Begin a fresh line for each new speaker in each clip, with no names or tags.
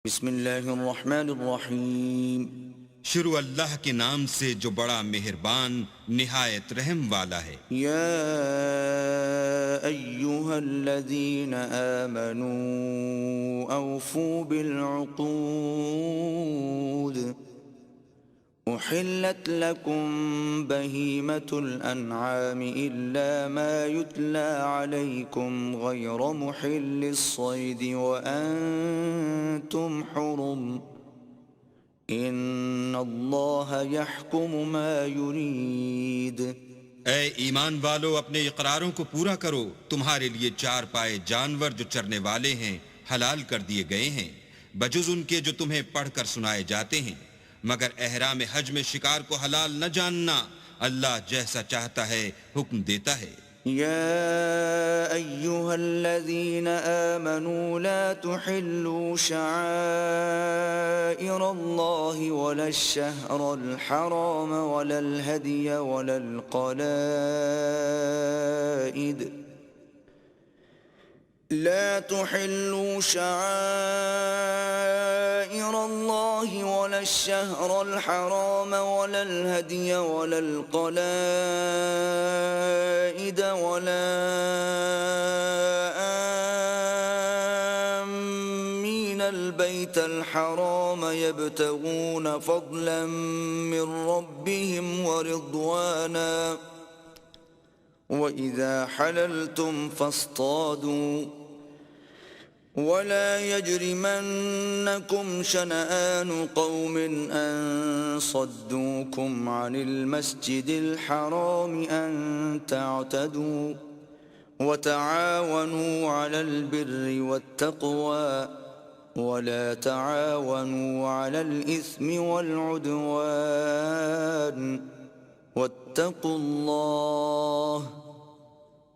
بسم اللہ الرحمن الرحیم
شروع اللہ کے نام سے جو بڑا مہربان نہایت رحم والا ہے۔
یا ایہا الذین آمنوا اوفوا بالعقود احلت لکم بہیمۃ الانعام الا ما یتلی علیکم غیر محل الصید وانتم حرم ان اللہ یحکم ما یرید۔
اے ایمان والو، اپنے اقراروں کو پورا کرو۔ تمہارے لیے چار پائے جانور جو چرنے والے ہیں حلال کر دیے گئے ہیں، بجز ان کے جو تمہیں پڑھ کر سنائے جاتے ہیں، مگر احرام حج میں شکار کو حلال نہ جاننا۔ اللہ جیسا چاہتا ہے حکم دیتا ہے۔
يا أيها الذين آمنوا لا تحلوا شعائر الله ولا الشهر الحرام ولا الهدي ولا القلائد لا تحلوا شعائر الله ولا الشهر الحرام ولا الهدي ولا القلائد ولا آمين البيت الحرام يبتغون فضلا من ربهم ورضوانا وَإِذَا حَلَلْتُمْ فَاصْطَادُوا وَلَا يَجْرِمَنَّكُمْ شَنَآنُ قَوْمٍ أَن صَدُّوكُمْ عَنِ الْمَسْجِدِ الْحَرَامِ أَن تَعْتَدُوا وَتَعَاوَنُوا عَلَى الْبِرِّ وَالتَّقْوَى وَلَا تَعَاوَنُوا عَلَى الْإِثْمِ وَالْعُدْوَانِ وَاتَّقُوا اللَّهَ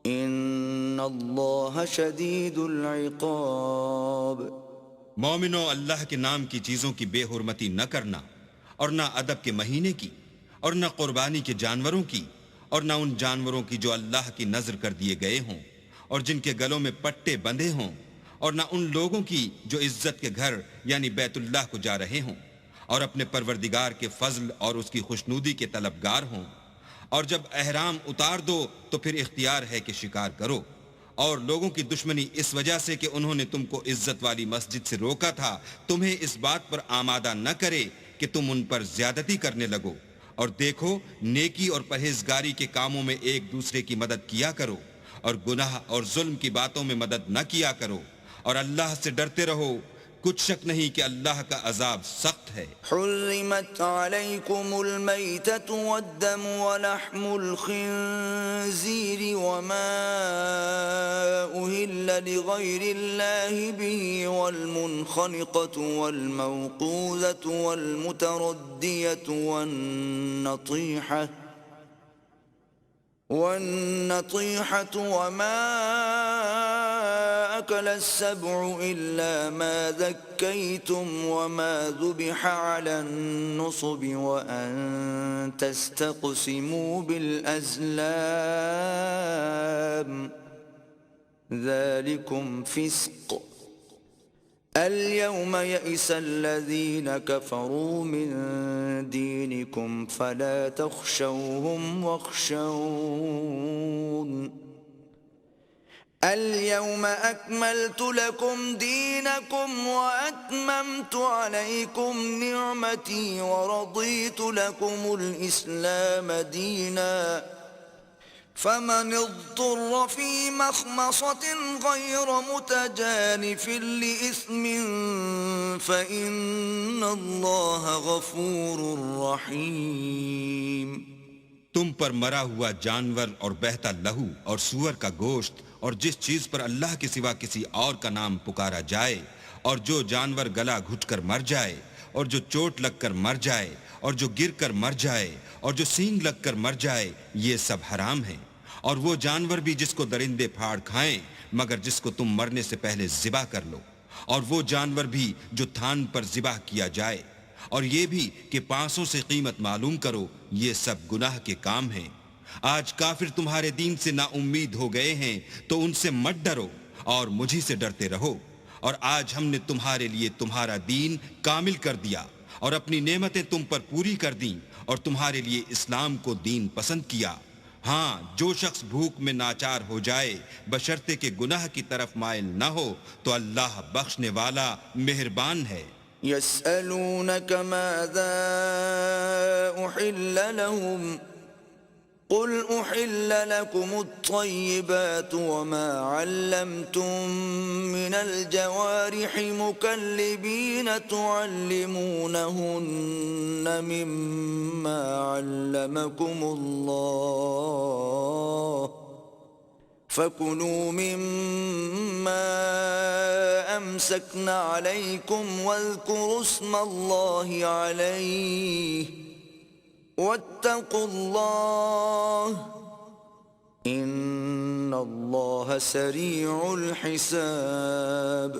ان اللہ شدید العقاب۔
مومنو، اللہ کے نام کی چیزوں کی بے حرمتی نہ کرنا، اور نہ ادب کے مہینے کی، اور نہ قربانی کے جانوروں کی، اور نہ ان جانوروں کی جو اللہ کی نذر کر دیے گئے ہوں اور جن کے گلوں میں پٹے بندھے ہوں، اور نہ ان لوگوں کی جو عزت کے گھر یعنی بیت اللہ کو جا رہے ہوں اور اپنے پروردگار کے فضل اور اس کی خوشنودی کے طلبگار ہوں۔ اور جب احرام اتار دو تو پھر اختیار ہے کہ شکار کرو، اور لوگوں کی دشمنی اس وجہ سے کہ انہوں نے تم کو عزت والی مسجد سے روکا تھا تمہیں اس بات پر آمادہ نہ کرے کہ تم ان پر زیادتی کرنے لگو۔ اور دیکھو، نیکی اور پرہیزگاری کے کاموں میں ایک دوسرے کی مدد کیا کرو، اور گناہ اور ظلم کی باتوں میں مدد نہ کیا کرو، اور اللہ سے ڈرتے رہو۔ کچھ شک نہیں کہ اللہ کا عذاب سخت ہے۔
حرمت علیکم المیتۃ والدم ولحم الخنزیر وما أهل لغیر اللہ به والمنخنقۃ والموقوذۃ والمتردیۃ والنطیحة وما أكل السبع إلا ما ذكيتم وما ذبح على النصب وأن تستقسموا بالأزلام ذلكم فسق اليوم يئس الذين كفروا من دينكم فلا تخشوهم واخشون اليوم أكملت لكم دينكم وأتممت عليكم نعمتي ورضيت لكم الإسلام دينا فمن اضطر في مخمصة غير متجانف لإثم فإن الله غفور رحيم۔
تم پر مرا ہوا جانور اور بہتا لہو اور سور کا گوشت اور جس چیز پر اللہ کے سوا کسی اور کا نام پکارا جائے، اور جو جانور گلا گھٹ کر مر جائے، اور جو چوٹ لگ کر مر جائے، اور جو گر کر مر جائے، اور جو سینگ لگ کر مر جائے، یہ سب حرام ہیں۔ اور وہ جانور بھی جس کو درندے پھاڑ کھائیں مگر جس کو تم مرنے سے پہلے ذبح کر لو، اور وہ جانور بھی جو تھان پر ذبح کیا جائے، اور یہ بھی کہ 500 سے قیمت معلوم کرو، یہ سب گناہ کے کام ہیں۔ آج کافر تمہارے دین سے نا امید ہو گئے ہیں تو ان سے مت ڈرو اور مجھی سے ڈرتے رہو، اور آج ہم نے تمہارے لیے تمہارا دین کامل کر دیا اور اپنی نعمتیں تم پر پوری کر دیں اور تمہارے لیے اسلام کو دین پسند کیا. ہاں، جو شخص بھوک میں ناچار ہو جائے بشرطے کہ گناہ کی طرف مائل نہ ہو تو اللہ بخشنے والا مہربان ہے.
يسألونك ماذا أحل لهم قل أحل لكم الطيبات وما علمتم من الجوارح مكلبين تعلمونهن مما علمكم الله فكلوا مما أمسكن عليكم واذكروا اسم الله عليه واتقوا الله ان اللہ سریع الحساب.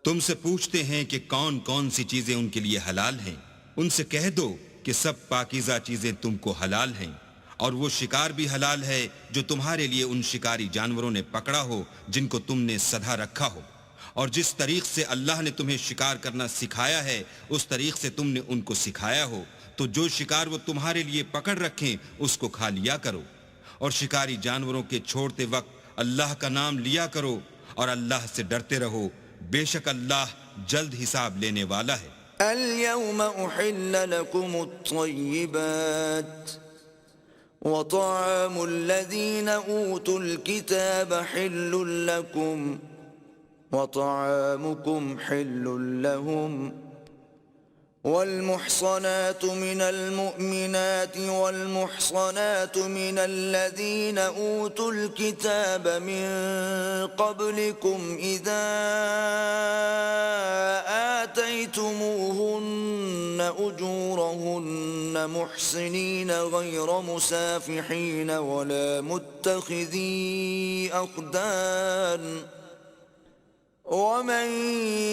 تم سے پوچھتے ہیں کہ کون کون سی چیزیں ان کے لیے حلال ہیں. ان سے کہہ دو کہ سب پاکیزہ چیزیں تم کو حلال ہیں، اور وہ شکار بھی حلال ہے جو تمہارے لیے ان شکاری جانوروں نے پکڑا ہو جن کو تم نے سدھا رکھا ہو، اور جس طریق سے اللہ نے تمہیں شکار کرنا سکھایا ہے اس طریق سے تم نے ان کو سکھایا ہو، تو جو شکار وہ تمہارے لیے پکڑ رکھیں اس کو کھا لیا کرو، اور شکاری جانوروں کے چھوڑتے وقت اللہ کا نام لیا کرو اور اللہ سے ڈرتے رہو، بے شک اللہ جلد حساب لینے والا ہے.
اليوم احل لكم الطيبات وطعام الذين اوتوا الكتاب حل لكم وطعامكم حل لهم والمحصنات من المؤمنات والمحصنات من الذين أوتوا الكتاب من قبلكم إذا آتيتموهن أجورهن محصنين غير مسافحين ولا متخذي أخدان ومن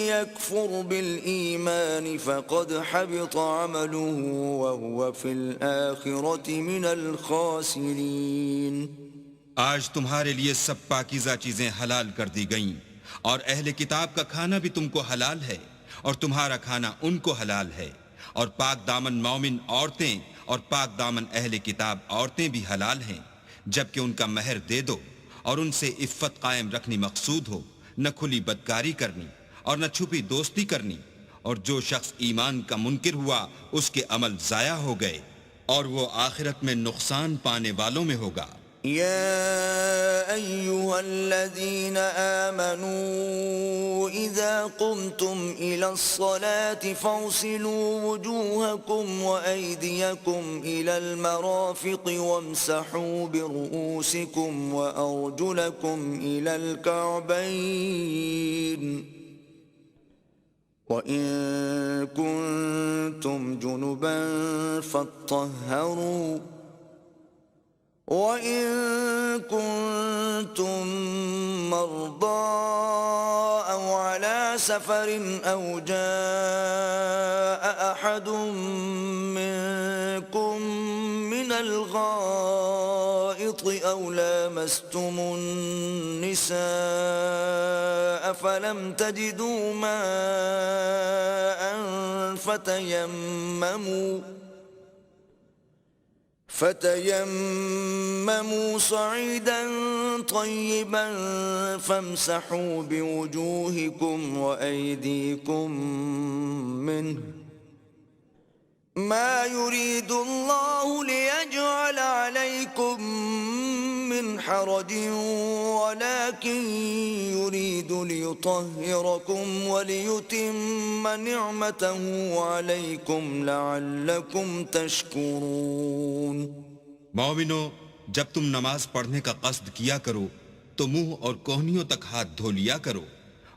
يكفر بالإيمان فقد حبط عمله وهو في الآخرة من الخاسرين.
آج تمہارے لیے سب پاکیزہ چیزیں حلال کر دی گئیں، اور اہل کتاب کا کھانا بھی تم کو حلال ہے اور تمہارا کھانا ان کو حلال ہے، اور پاک دامن مومن عورتیں اور پاک دامن اہل کتاب عورتیں بھی حلال ہیں جبکہ ان کا مہر دے دو اور ان سے عفت قائم رکھنی مقصود ہو، نہ کھلی بدکاری کرنی اور نہ چھپی دوستی کرنی. اور جو شخص ایمان کا منکر ہوا اس کے عمل ضائع ہو گئے اور وہ آخرت میں نقصان پانے والوں میں ہوگا.
يا أيها الذين آمنوا إذا قمتم إلى الصلاة فاغسلوا وجوهكم وأيديكم إلى المرافق وامسحوا برؤوسكم وأرجلكم إلى الكعبين وإن كنتم جنبا فاطهروا وَإِن كُنتُم مَّرْضَىٰ أَوْ عَلَىٰ سَفَرٍ أَوْ جَاءَ أَحَدٌ مِّنكُم مِّنَ الْغَائِطِ أَوْ لَامَسْتُمُ النِّسَاءَ فَلَمْ تَجِدُوا مَاءً فتيمموا صعيدا طيبا فامسحوا بوجوهكم وأيديكم منه ما يريد الله ليجعل عليكم من حرج ولكن يريد ليطهركم وليتم نعمته عليكم لعلكم تشكرون.
مومنو، جب تم نماز پڑھنے کا قصد کیا کرو تو منہ اور کوہنیوں تک ہاتھ دھو لیا کرو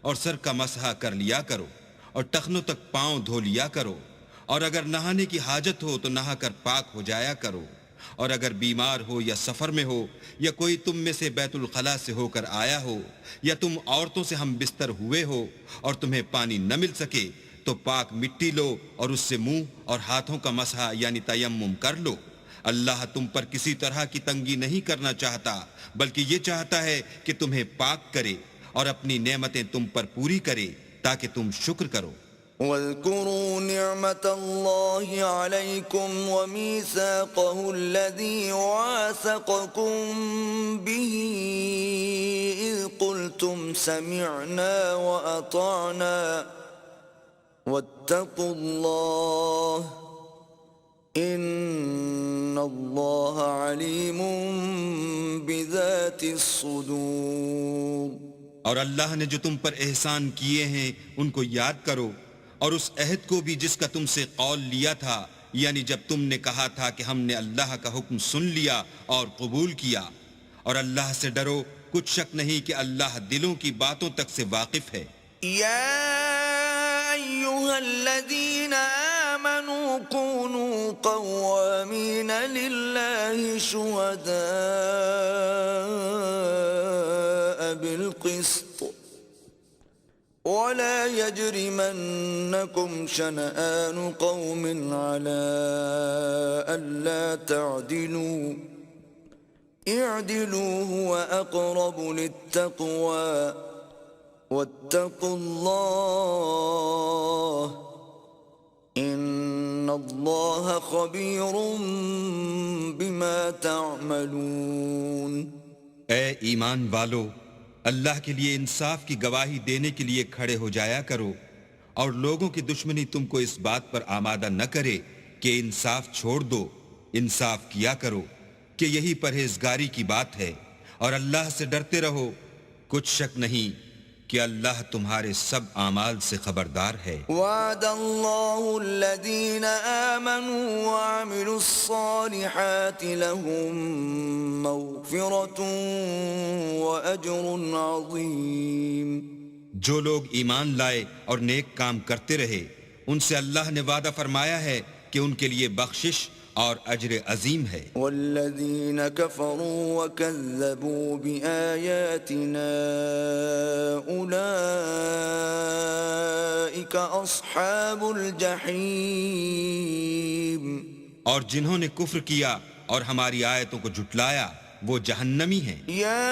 اور سر کا مسح کر لیا کرو اور ٹخنوں تک پاؤں دھو لیا کرو، اور اگر نہانے کی حاجت ہو تو نہا کر پاک ہو جایا کرو، اور اگر بیمار ہو یا سفر میں ہو یا کوئی تم میں سے بیت الخلاء سے ہو کر آیا ہو یا تم عورتوں سے ہم بستر ہوئے ہو اور تمہیں پانی نہ مل سکے تو پاک مٹی لو اور اس سے منہ اور ہاتھوں کا مسح یعنی تیمم کر لو. اللہ تم پر کسی طرح کی تنگی نہیں کرنا چاہتا بلکہ یہ چاہتا ہے کہ تمہیں پاک کرے، اور اپنی نعمتیں تم پر پوری کرے تاکہ تم شکر کرو۔
واذكروا نعمة الله عليكم وميثاقه الذي واثقكم به إذ قلتم سمعنا وأطعنا واتقوا الله إن الله عليم بذات الصدور۔
اور اللہ نے جو تم پر احسان کیے ہیں ان کو یاد کرو، اور اس عہد کو بھی جس کا تم سے قول لیا تھا، یعنی جب تم نے کہا تھا کہ ہم نے اللہ کا حکم سن لیا اور قبول کیا، اور اللہ سے ڈرو، کچھ شک نہیں کہ اللہ دلوں کی باتوں تک سے واقف ہے۔
يا أيها الذين آمنوا كونوا قوامين لله شهداء بالقسط ولا يجرمنكم شنآن قوم على ألا تعدلوا اعدلوا هو أقرب للتقوى واتقوا الله إن الله خبير بما تعملون۔
اے ایمان والو، اللہ کے لیے انصاف کی گواہی دینے کے لیے کھڑے ہو جایا کرو، اور لوگوں کی دشمنی تم کو اس بات پر آمادہ نہ کرے کہ انصاف چھوڑ دو، انصاف کیا کرو کہ یہی پرہیزگاری کی بات ہے، اور اللہ سے ڈرتے رہو، کچھ شک نہیں کہ اللہ تمہارے سب اعمال سے خبردار ہے۔
وعد الله الذين آمنوا وعملوا الصالحات لهم مغفرة وأجر عظيم۔
جو لوگ ایمان لائے اور نیک کام کرتے رہے، ان سے اللہ نے وعدہ فرمایا ہے کہ ان کے لیے بخشش اور اجر عظیم ہے۔
والذین کفروا وکذبوا بآیاتنا اولئک اصحاب الجحیم۔
اور جنہوں نے کفر کیا اور ہماری آیتوں کو جھٹلایا وہ جہنمی ہیں۔
يا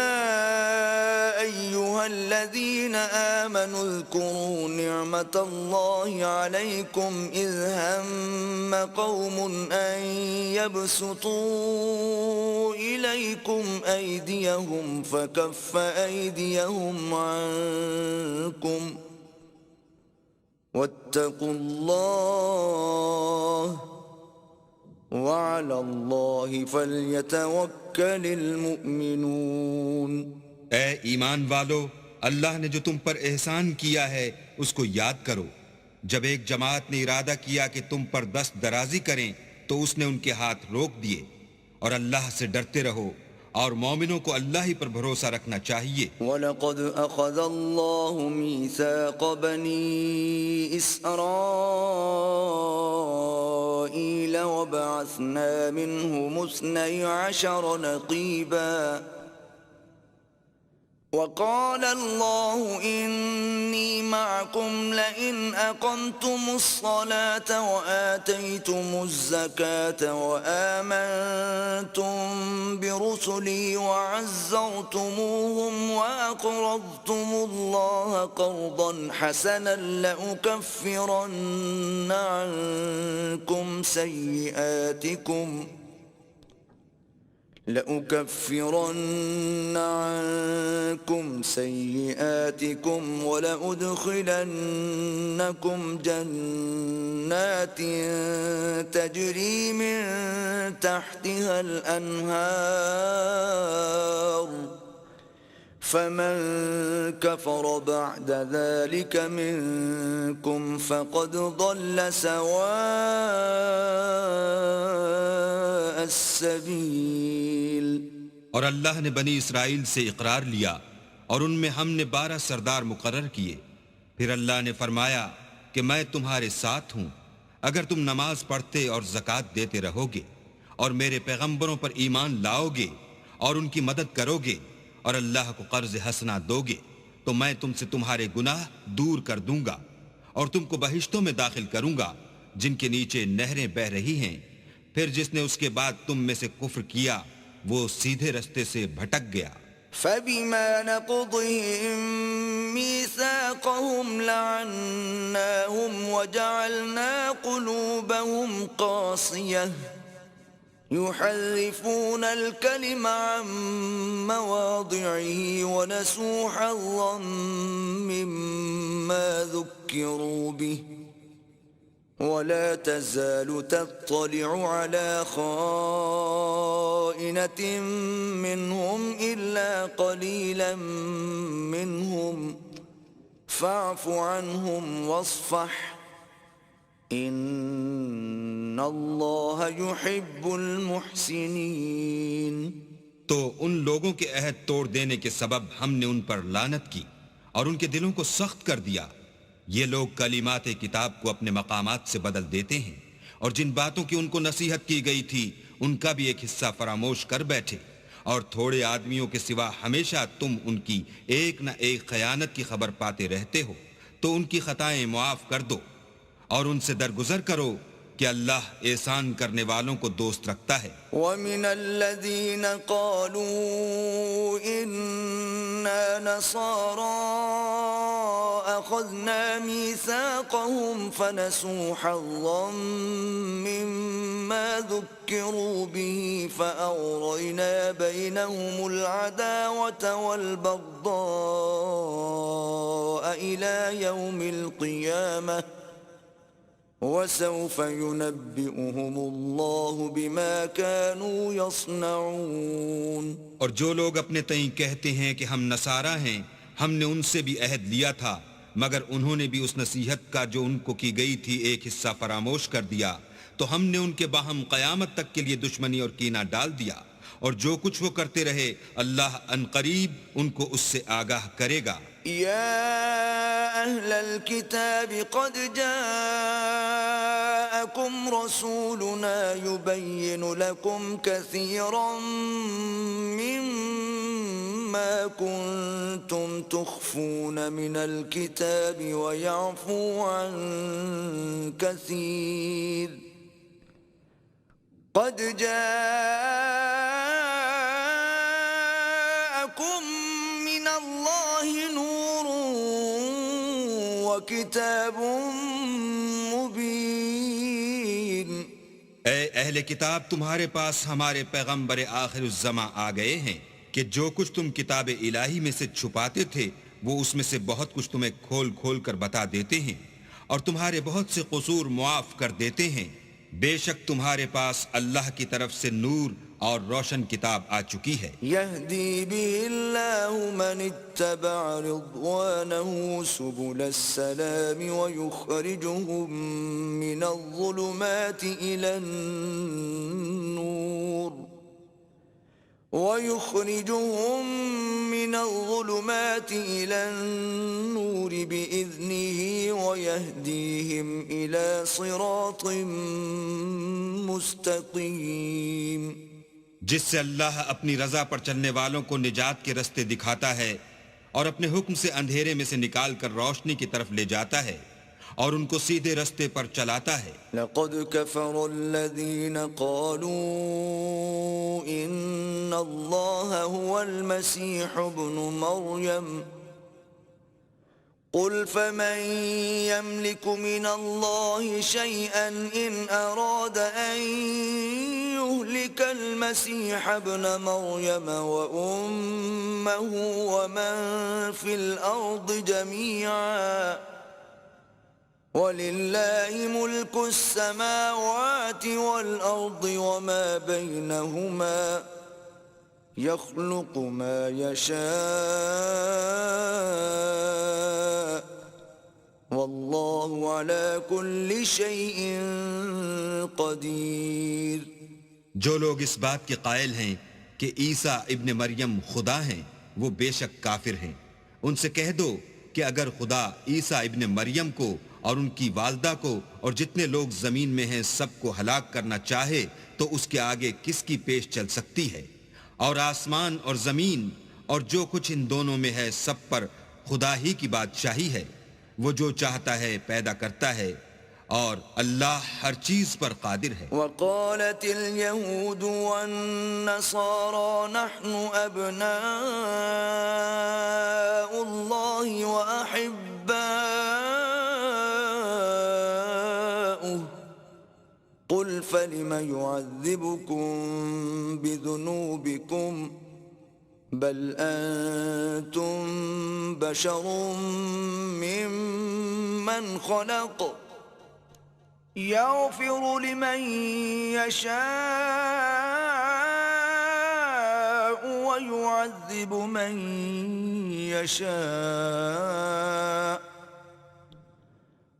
أيها الذين آمنوا اذكروا نعمة الله عليكم إذ هم قوم أن يبسطوا إليكم أيديهم فكف أيديهم عنكم واتقوا الله وعلى الله فليتوكل المؤمنون۔
اے ایمان والو، اللہ نے جو تم پر احسان کیا ہے اس کو یاد کرو۔ جب ایک جماعت نے ارادہ کیا کہ تم پر دست درازی کریں تو اس نے ان کے ہاتھ روک دیے، اور اللہ سے ڈرتے رہو، اور مومنوں کو اللہ ہی پر بھروسہ رکھنا چاہیے۔
وَلَقَدْ أَخَذَ اللَّهُ مِيثَاقَ بَنِي إِسْرَائِيلَ وَبَعَثْنَا مِنْهُمُ 12 نَقِيبًا وقال الله إني معكم لئن أقمتم الصلاة وآتيتم الزكاة وآمنتم برسلي وعزرتموهم وأقرضتم الله قرضا حسنا لأكفرن عنكم سيئاتكم ولأدخلنكم جنات تجري من تحتها الأنهار فمن كفر بعد ذلك منكم فقد ضل سواء السبيل۔
اور اللہ نے بنی اسرائیل سے اقرار لیا اور ان میں ہم نے 12 سردار مقرر کیے۔ پھر اللہ نے فرمایا کہ میں تمہارے ساتھ ہوں اگر تم نماز پڑھتے اور زکوٰۃ دیتے رہو گے اور میرے پیغمبروں پر ایمان لاؤ گے اور ان کی مدد کرو گے اور اللہ کو قرض حسنہ دو گے تو میں تم سے تمہارے گناہ دور کر دوں گا اور تم کو بہشتوں میں داخل کروں گا جن کے نیچے نہریں بہہ رہی ہیں۔ پھر جس نے اس کے بعد تم میں سے کفر کیا وہ سیدھے رستے سے بھٹک گیا۔
فبما نقضهم ميثاقهم لعناهم وجعلنا قلوبهم قاسية يحرفون الكلم عن مواضعه ونسوا حظا مما ذكروا به ولا تزال تطلع على خائنة منهم إلا قليلا منهم فاعف عنهم واصفح إن الله يحب المحسنين.
تو ان لوگوں کے عہد توڑ دینے کے سبب ہم نے ان پر لعنت کی اور ان کے دلوں کو سخت کر دیا. یہ لوگ کلمات کتاب کو اپنے مقامات سے بدل دیتے ہیں اور جن باتوں کی ان کو نصیحت کی گئی تھی ان کا بھی ایک حصہ فراموش کر بیٹھے، اور تھوڑے آدمیوں کے سوا ہمیشہ تم ان کی ایک نہ ایک خیانت کی خبر پاتے رہتے ہو. تو ان کی خطائیں معاف کر دو اور ان سے درگزر کرو کہ اللہ احسان کرنے والوں کو دوست رکھتا ہے.
وَمِنَ الَّذِينَ قَالُوا إِنَّا نَصَارَىٰ أَخَذْنَا مِيثَاقَهُمْ فَنَسُوا حَظًّا مِّمَّا ذُكِّرُوا بِهِ فَأَغْرَيْنَا بَيْنَهُمُ الْعَدَاوَةَ وَالْبَغْضَاءَ إِلَىٰ يَوْمِ الْقِيَامَةِ وَسَوْفَ يُنَبِّئُهُمُ اللَّهُ بِمَا كَانُوا يَصْنَعُونَ.
اور جو لوگ اپنے تئیں کہتے ہیں کہ ہم نصارہ ہیں، ہم نے ان سے بھی عہد لیا تھا مگر انہوں نے بھی اس نصیحت کا جو ان کو کی گئی تھی ایک حصہ فراموش کر دیا، تو ہم نے ان کے باہم قیامت تک کے لیے دشمنی اور کینہ ڈال دیا، اور جو کچھ وہ کرتے رہے اللہ عنقریب ان کو اس سے آگاہ کرے گا.
يا أهل الكتاب قد جاءكم رسولنا يبين لكم كثيرا مما كنتم تخفون من الكتاب ويعفو عن كثير قد جاءكم من الله نور وكتاب مبين.
اے اہل کتاب، تمہارے پاس ہمارے پیغمبر آخر الزماں آ گئے ہیں کہ جو کچھ تم کتاب الہی میں سے چھپاتے تھے وہ اس میں سے بہت کچھ تمہیں کھول کھول کر بتا دیتے ہیں اور تمہارے بہت سے قصور معاف کر دیتے ہیں. بے شک تمہارے پاس اللہ کی طرف سے نور اور روشن کتاب آ چکی ہے.
يهدي به الله من اتبع رضوانه سبل السلام ويخرجهم من الظلمات إلى النور بإذنه ويهديهم إلى صراط مستقيم.
جس سے اللہ اپنی رضا پر چلنے والوں کو نجات کے رستے دکھاتا ہے اور اپنے حکم سے اندھیرے میں سے نکال کر روشنی کی طرف لے جاتا ہے اور ان کو سیدھے رستے پر چلاتا ہے.
لقد كفر الذين قالوا إن الله هو المسيح ابن مريم قل فمن يملك من الله شيئا إن أراد أن يهلك المسيح ابن مريم وأمه ومن في الأرض جميعا وَلِلَّهِ مُلْكُ السَّمَاوَاتِ وَالْأَرْضِ وَمَا بَيْنَهُمَا يَخْلُقُ مَا يَشَاءُ وَاللَّهُ عَلَى كُلِّ شَيْءٍ قَدِيرٌ.
جو لوگ اس بات کے قائل ہیں کہ عیسیٰ ابن مریم خدا ہیں وہ بے شک کافر ہیں. ان سے کہہ دو کہ اگر خدا عیسیٰ ابن مریم کو اور ان کی والدہ کو اور جتنے لوگ زمین میں ہیں سب کو ہلاک کرنا چاہے تو اس کے آگے کس کی پیش چل سکتی ہے؟ اور آسمان اور زمین اور جو کچھ ان دونوں میں ہے سب پر خدا ہی کی بادشاہی ہے. وہ جو چاہتا ہے پیدا کرتا ہے اور اللہ ہر چیز پر قادر ہے.
وقالت اليهود والنصارى نحن أبناء الله وأحباؤه قل فلم يعذبكم بذنوبكم بل أنتم بشر ممن خلق يغفر لمن يشاء ويعذب من يشاء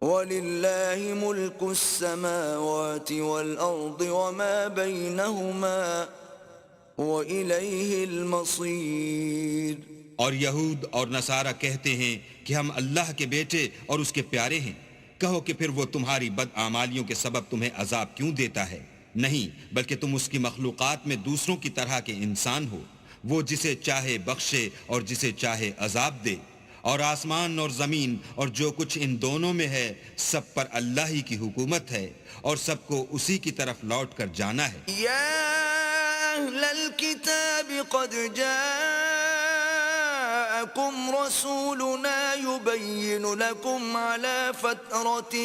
ولله ملك السماوات والأرض وما بينهما وإليه المصير.
اور یہود اور نصارہ کہتے ہیں کہ ہم اللہ کے بیٹے اور اس کے پیارے ہیں. کہو کہ پھر وہ تمہاری بدعمالیوں کے سبب تمہیں عذاب کیوں دیتا ہے؟ نہیں، بلکہ تم اس کی مخلوقات میں دوسروں کی طرح کے انسان ہو. وہ جسے چاہے بخشے اور جسے چاہے عذاب دے. اور آسمان اور زمین اور جو کچھ ان دونوں میں ہے سب پر اللہ ہی کی حکومت ہے اور سب کو اسی کی طرف لوٹ کر جانا ہے.
یا اہل الكتاب قد جاءکم رسولنا يبين لكم على فترة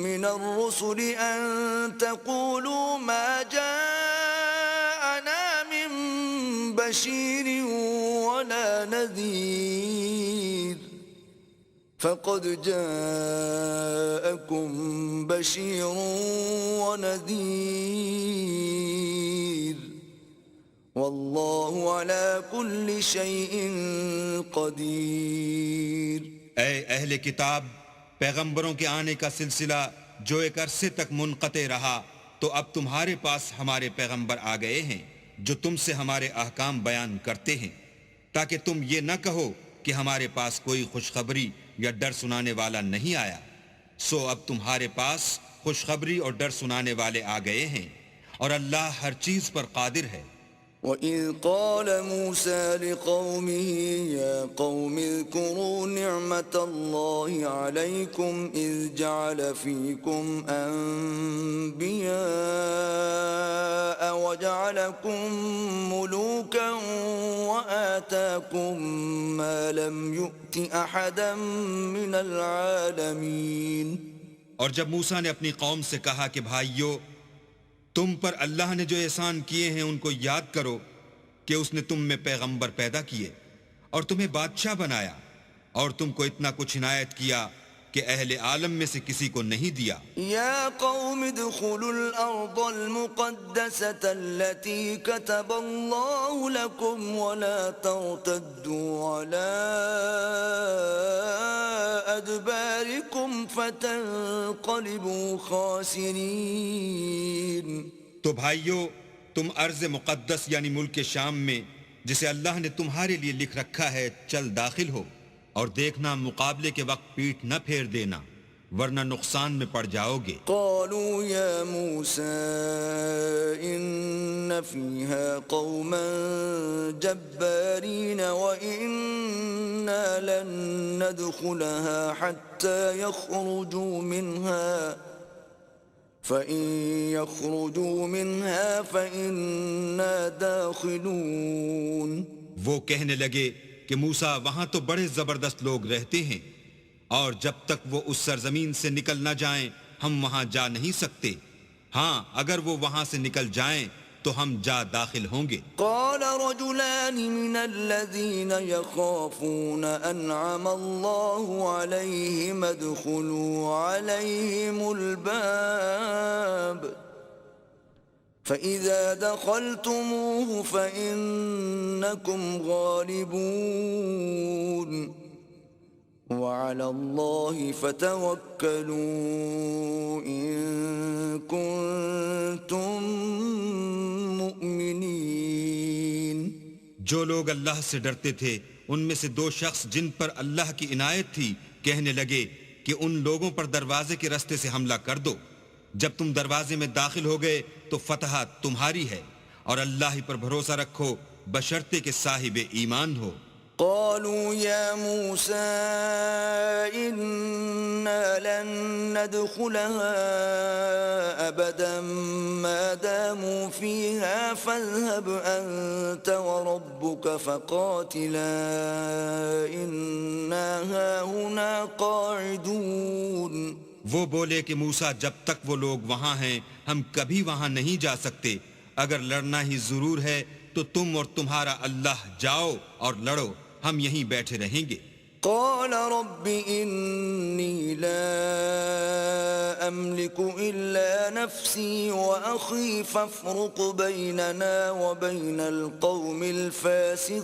من الرسل أن تقولوا ما جاءنا من بشير ولا نذير فقد جاءكم بشير ونذير واللہ علی کل شیء قدیر.
اے اہل کتاب، پیغمبروں کے آنے کا سلسلہ جو ایک عرصے تک منقطع رہا تو اب تمہارے پاس ہمارے پیغمبر آ گئے ہیں جو تم سے ہمارے احکام بیان کرتے ہیں تاکہ تم یہ نہ کہو کہ ہمارے پاس کوئی خوشخبری یا ڈر سنانے والا نہیں آیا. سو اب تمہارے پاس خوشخبری اور ڈر سنانے والے آ گئے ہیں اور اللہ ہر چیز پر قادر ہے.
وَإِذْ قَالَ مُوسَى لِقَوْمِهِ يَا قَوْمِ اذْكُرُوا نِعْمَةَ اللَّهِ عَلَيْكُمْ إِذْ جَعَلَ فِيكُمْ أَنْبِيَاءَ وَجَعَلَكُمْ مُلُوكًا وَآتَاكُمْ مَا لَمْ يُؤْتِ أَحَدًا مِنَ الْعَالَمِينَ.
اور جب موسیٰ نے اپنی قوم سے کہا کہ بھائیو، تم پر اللہ نے جو احسان کیے ہیں ان کو یاد کرو کہ اس نے تم میں پیغمبر پیدا کیے اور تمہیں بادشاہ بنایا اور تم کو اتنا کچھ عنایت کیا کہ اہل عالم میں سے کسی کو نہیں دیا.
یا قوم ادخلوا الارض المقدسة التي كتب الله لكم ولا ترتدوا على ادباركم فتنقلبوا خاسرين.
تو بھائیو، تم ارض مقدس یعنی ملک شام میں جسے اللہ نے تمہارے لیے لکھ رکھا ہے چل داخل ہو اور دیکھنا مقابلے کے وقت پیٹھ نہ پھیر دینا ورنہ نقصان میں پڑ جاؤ گے.
قالوا یا موسیٰ ان فیہا قوما جبارین وإنا لن ندخلها حتى يخرجوا منها فإن يخرجوا منها فإنا داخلون.
وہ کہنے لگے کہ موسیٰ وہاں تو بڑے زبردست لوگ رہتے ہیں اور جب تک وہ اس سرزمین سے نکل نہ جائیں ہم وہاں جا نہیں سکتے. ہاں اگر وہ وہاں سے نکل جائیں تو ہم جا داخل ہوں گے.
قال رجلان من الذين يخافون انعم الله عليهم ادخلوا عليهم الباب فإذا دخلتموه فإنكم غالبون وعلى الله فتوكلوا إن كنتم مؤمنين.
جو لوگ اللہ سے ڈرتے تھے ان میں سے دو شخص جن پر اللہ کی عنایت تھی کہنے لگے کہ ان لوگوں پر دروازے کے راستے سے حملہ کر دو. جب تم دروازے میں داخل ہو گئے تو فتح تمہاری ہے اور اللہ ہی پر بھروسہ رکھو بشرطے کہ صاحب ایمان ہو.
قالوا يا موسى إنا لن ندخلها أبدا ما داموا فيها فاذهب أنت وربك فقاتلا إنا هاهنا قاعدون.
وہ بولے کہ موسیٰ جب تک وہ لوگ وہاں ہیں ہم کبھی وہاں نہیں جا سکتے، اگر لڑنا ہی ضرور ہے تو تم اور تمہارا اللہ جاؤ اور لڑو، ہم یہیں بیٹھے رہیں گے.
قال رب إني لا أملك إلا نفسي وأخي فافرق بيننا وبين القوم الفاسقين.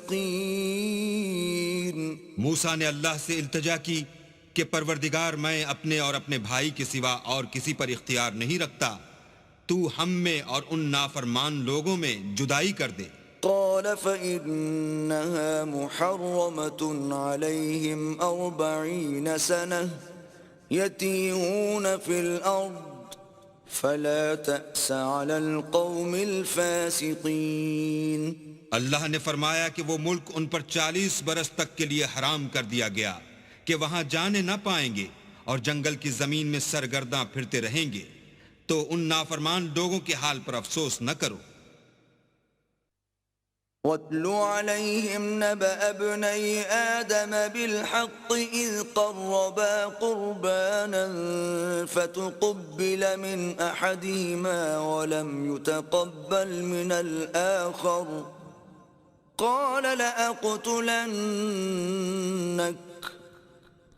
موسیٰ نے اللہ سے التجا کی کہ پروردگار میں اپنے اور اپنے بھائی کے سوا اور کسی پر اختیار نہیں رکھتا، تو ہم میں اور ان نافرمان لوگوں میں جدائی کر دے.
قال فإنها محرمة عليهم 40 سنة يتيهون في الأرض فلا تأس على القوم الفاسقين.
اللہ نے فرمایا کہ وہ ملک ان پر 40 برس تک کے لیے حرام کر دیا گیا کہ وہاں جانے نہ پائیں گے اور جنگل کی زمین میں سرگرداں پھرتے رہیں گے، تو ان نافرمان لوگوں کے حال پر افسوس نہ کرو.
وَاتْلُ عَلَيْهِمْ نَبَأَ ابْنَيْ آدَمَ بِالْحَقِّ إِذْ قَرَّبَا قُرْبَانًا فَتُقُبِّلَ مِنْ أَحَدِهِمَا وَلَمْ يُتَقَبَّلْ مِنَ الْآخَرِ قَالَ لَأَقْتُلَنَّكَ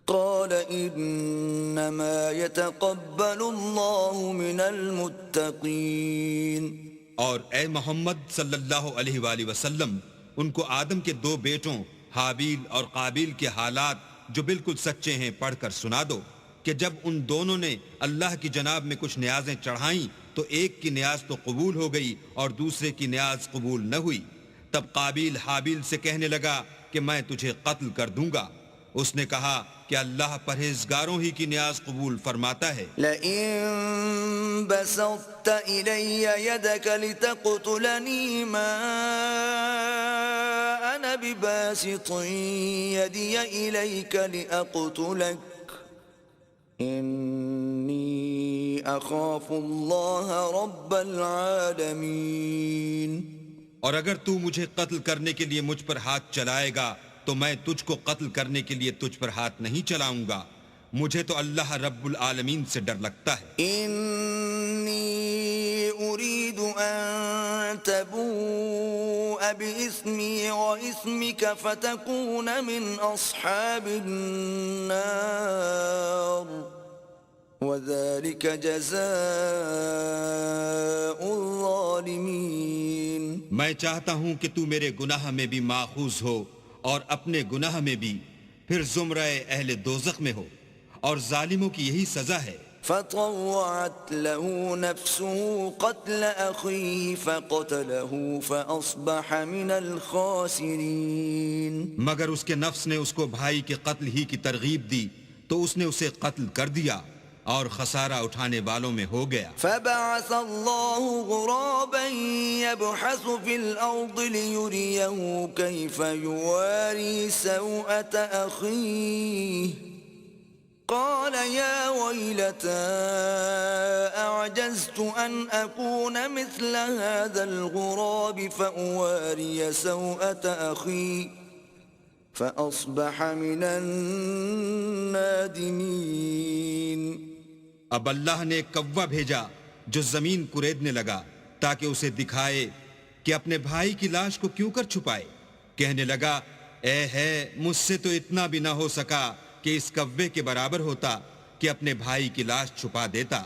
قال انما يتقبل الله من المتقين.
اور اے محمد صلی اللہ علیہ وآلہ وسلم ان کو آدم کے 2 بیٹوں حابیل اور قابیل کے حالات جو بالکل سچے ہیں پڑھ کر سنا دو کہ جب ان دونوں نے اللہ کی جناب میں کچھ نیازیں چڑھائیں تو ایک کی نیاز تو قبول ہو گئی اور دوسرے کی نیاز قبول نہ ہوئی. تب قابیل حابیل سے کہنے لگا کہ میں تجھے قتل کر دوں گا. اس نے کہا کہ اللہ پرہیزگاروں ہی کی نیاز قبول فرماتا ہے.
لئن بسطت إلي يدك لتقتلني ما أنا بباسط يدي إليك لأقتلك إني أخاف الله رب العالمين.
اور اگر تو مجھے قتل کرنے کے لیے مجھ پر ہاتھ چلائے گا تو میں تجھ کو قتل کرنے کے لیے تجھ پر ہاتھ نہیں چلاؤں گا، مجھے تو اللہ رب العالمین سے ڈر لگتا ہے.
انی اريد ان تبوء باسمی واسمک فتکون من اصحاب النار وذلك جزاء الظالمین.
میں چاہتا ہوں کہ تو میرے گناہ میں بھی ماخوذ ہو اور اپنے گناہ میں بھی، پھر زمرہ اہل دوزخ میں ہو، اور ظالموں کی یہی سزا ہے.
فطوعت له نفسه قتل أخيه فقتله فأصبح من الخاسرين.
مگر اس کے نفس نے اس کو بھائی کے قتل ہی کی ترغیب دی تو اس نے اسے قتل کر دیا اور خسارہ اٹھانے والوں میں ہو گیا.
فبعث الله غرابا يبحث في الأرض ليريه كيف يواري سوءة أخيه قال يا ويلتى أعجزت أن أكون مثل هذا الغراب فأواري سوءة أخي فأصبح من النادمين.
اب اللہ نے ایک کوا بھیجا جو زمین کریدنے لگا تاکہ اسے دکھائے کہ اپنے بھائی کی لاش کو کیوں کر چھپائے. کہنے لگا اے ہے مجھ سے تو اتنا بھی نہ ہو سکا کہ اس کوے کے برابر ہوتا کہ اپنے بھائی کی لاش چھپا دیتا.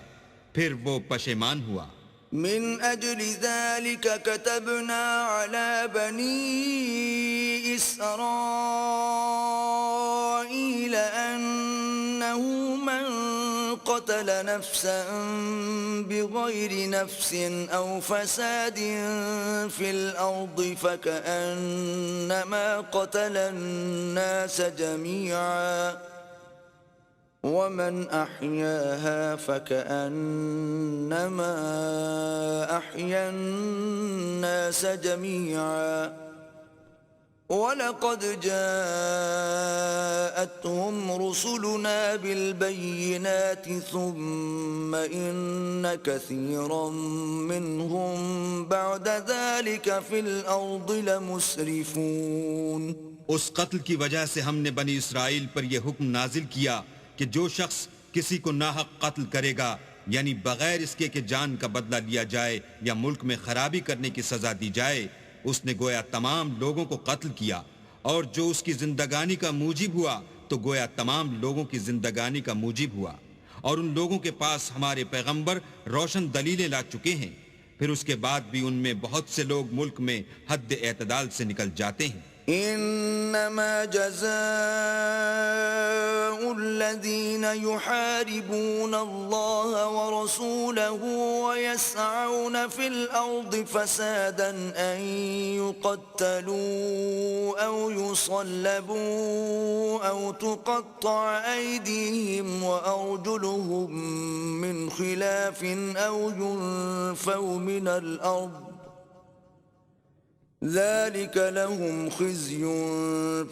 پھر وہ پشیمان ہوا.
من أجل ذلك كتبنا على بني إسرائيل أنه من قتل نفسا بغير نفس أو فساد في الأرض فكأنما قتل الناس جميعا ومن أحياها فكأنما أحيا الناس جميعا وَلَقَدْ جَاءَتْهُمْ رُسُلُنَا بِالْبَيِّنَاتِ ثُمَّ إِنَّ كَثِيرًا مِّنْهُمْ بَعْدَ ذَلِكَ فِي الْأَرْضِ لَمُسْرِفُونَ۔
اس قتل کی وجہ سے ہم نے بنی اسرائیل پر یہ حکم نازل کیا کہ جو شخص کسی کو ناحق قتل کرے گا، یعنی بغیر اس کے کہ جان کا بدلہ لیا جائے یا ملک میں خرابی کرنے کی سزا دی جائے، اس نے گویا تمام لوگوں کو قتل کیا، اور جو اس کی زندگانی کا موجب ہوا تو گویا تمام لوگوں کی زندگانی کا موجب ہوا، اور ان لوگوں کے پاس ہمارے پیغمبر روشن دلیلیں لا چکے ہیں، پھر اس کے بعد بھی ان میں بہت سے لوگ ملک میں حد اعتدال سے نکل جاتے ہیں۔
انما جزاء الذين يحاربون الله ورسوله ويسعون في الارض فسادا ان يقتلوا او يصلبوا او تقطع ايديهم وارجلهم من خلاف او ينفوا من الارض ذلك لهم خزي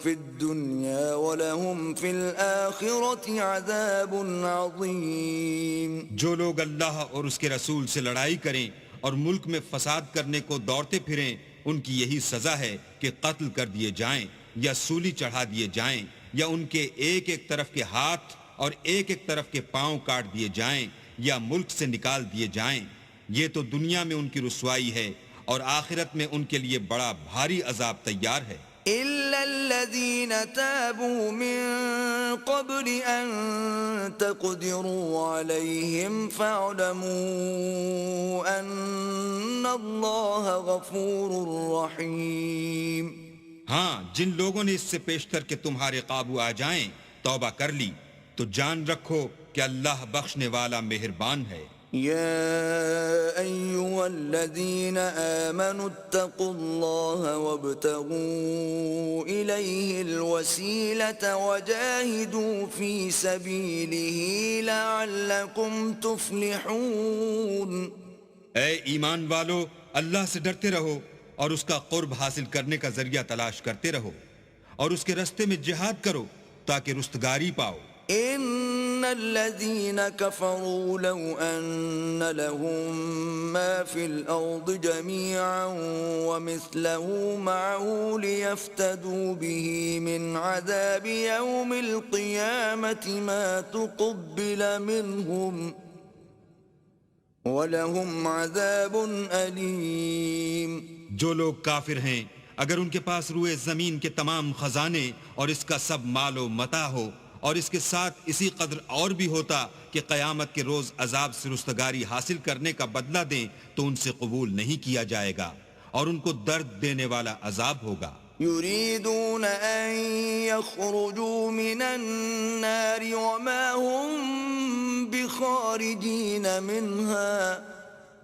في الدنيا ولهم في الآخرة عذاب عظيم۔
جو لوگ اللہ اور اس کے رسول سے لڑائی کریں اور ملک میں فساد کرنے کو دوڑتے پھریں، ان کی یہی سزا ہے کہ قتل کر دیے جائیں یا سولی چڑھا دیے جائیں یا ان کے ایک ایک طرف کے ہاتھ اور ایک ایک طرف کے پاؤں کاٹ دیے جائیں یا ملک سے نکال دیے جائیں۔ یہ تو دنیا میں ان کی رسوائی ہے اور آخرت میں ان کے لیے بڑا بھاری عذاب تیار ہے۔
إِلَّا الَّذِينَ تَابُوا مِن قَبْلِ أَن تَقْدِرُوا عَلَيْهِمْ فَاعْلَمُوا أَنَّ اللَّهَ غَفُورٌ رَّحِيمٌ۔
ہاں، جن لوگوں نے اس سے پیشتر کہ تمہارے قابو آ جائیں توبہ کر لی تو جان رکھو کہ اللہ بخشنے والا مہربان ہے۔
يا أيها الذين آمنوا اتقوا الله وابتغوا إليه الوسيلة وجاهدوا في سبيله لعلكم تفلحون۔
اے ایمان والو، اللہ سے ڈرتے رہو اور اس کا قرب حاصل کرنے کا ذریعہ تلاش کرتے رہو اور اس کے رستے میں جہاد کرو تاکہ رستگاری پاؤ۔
ان الذين كفروا لو ان لهم ما في الارض جميعا ومثله معه ليفتدوا به من عذاب يوم القيامة ما تقبل منهم ولهم عذاب أليم۔
جو لوگ کافر ہیں اگر ان کے پاس روئے زمین کے تمام خزانے اور اس کا سب مال و متاع ہو اور اس کے ساتھ اسی قدر اور بھی ہوتا کہ قیامت کے روز عذاب سے رستگاری حاصل کرنے کا بدلہ دیں تو ان سے قبول نہیں کیا جائے گا اور ان کو درد دینے والا عذاب ہوگا۔
يريدون أن يخرجوا من النار وما هم بخارجين منها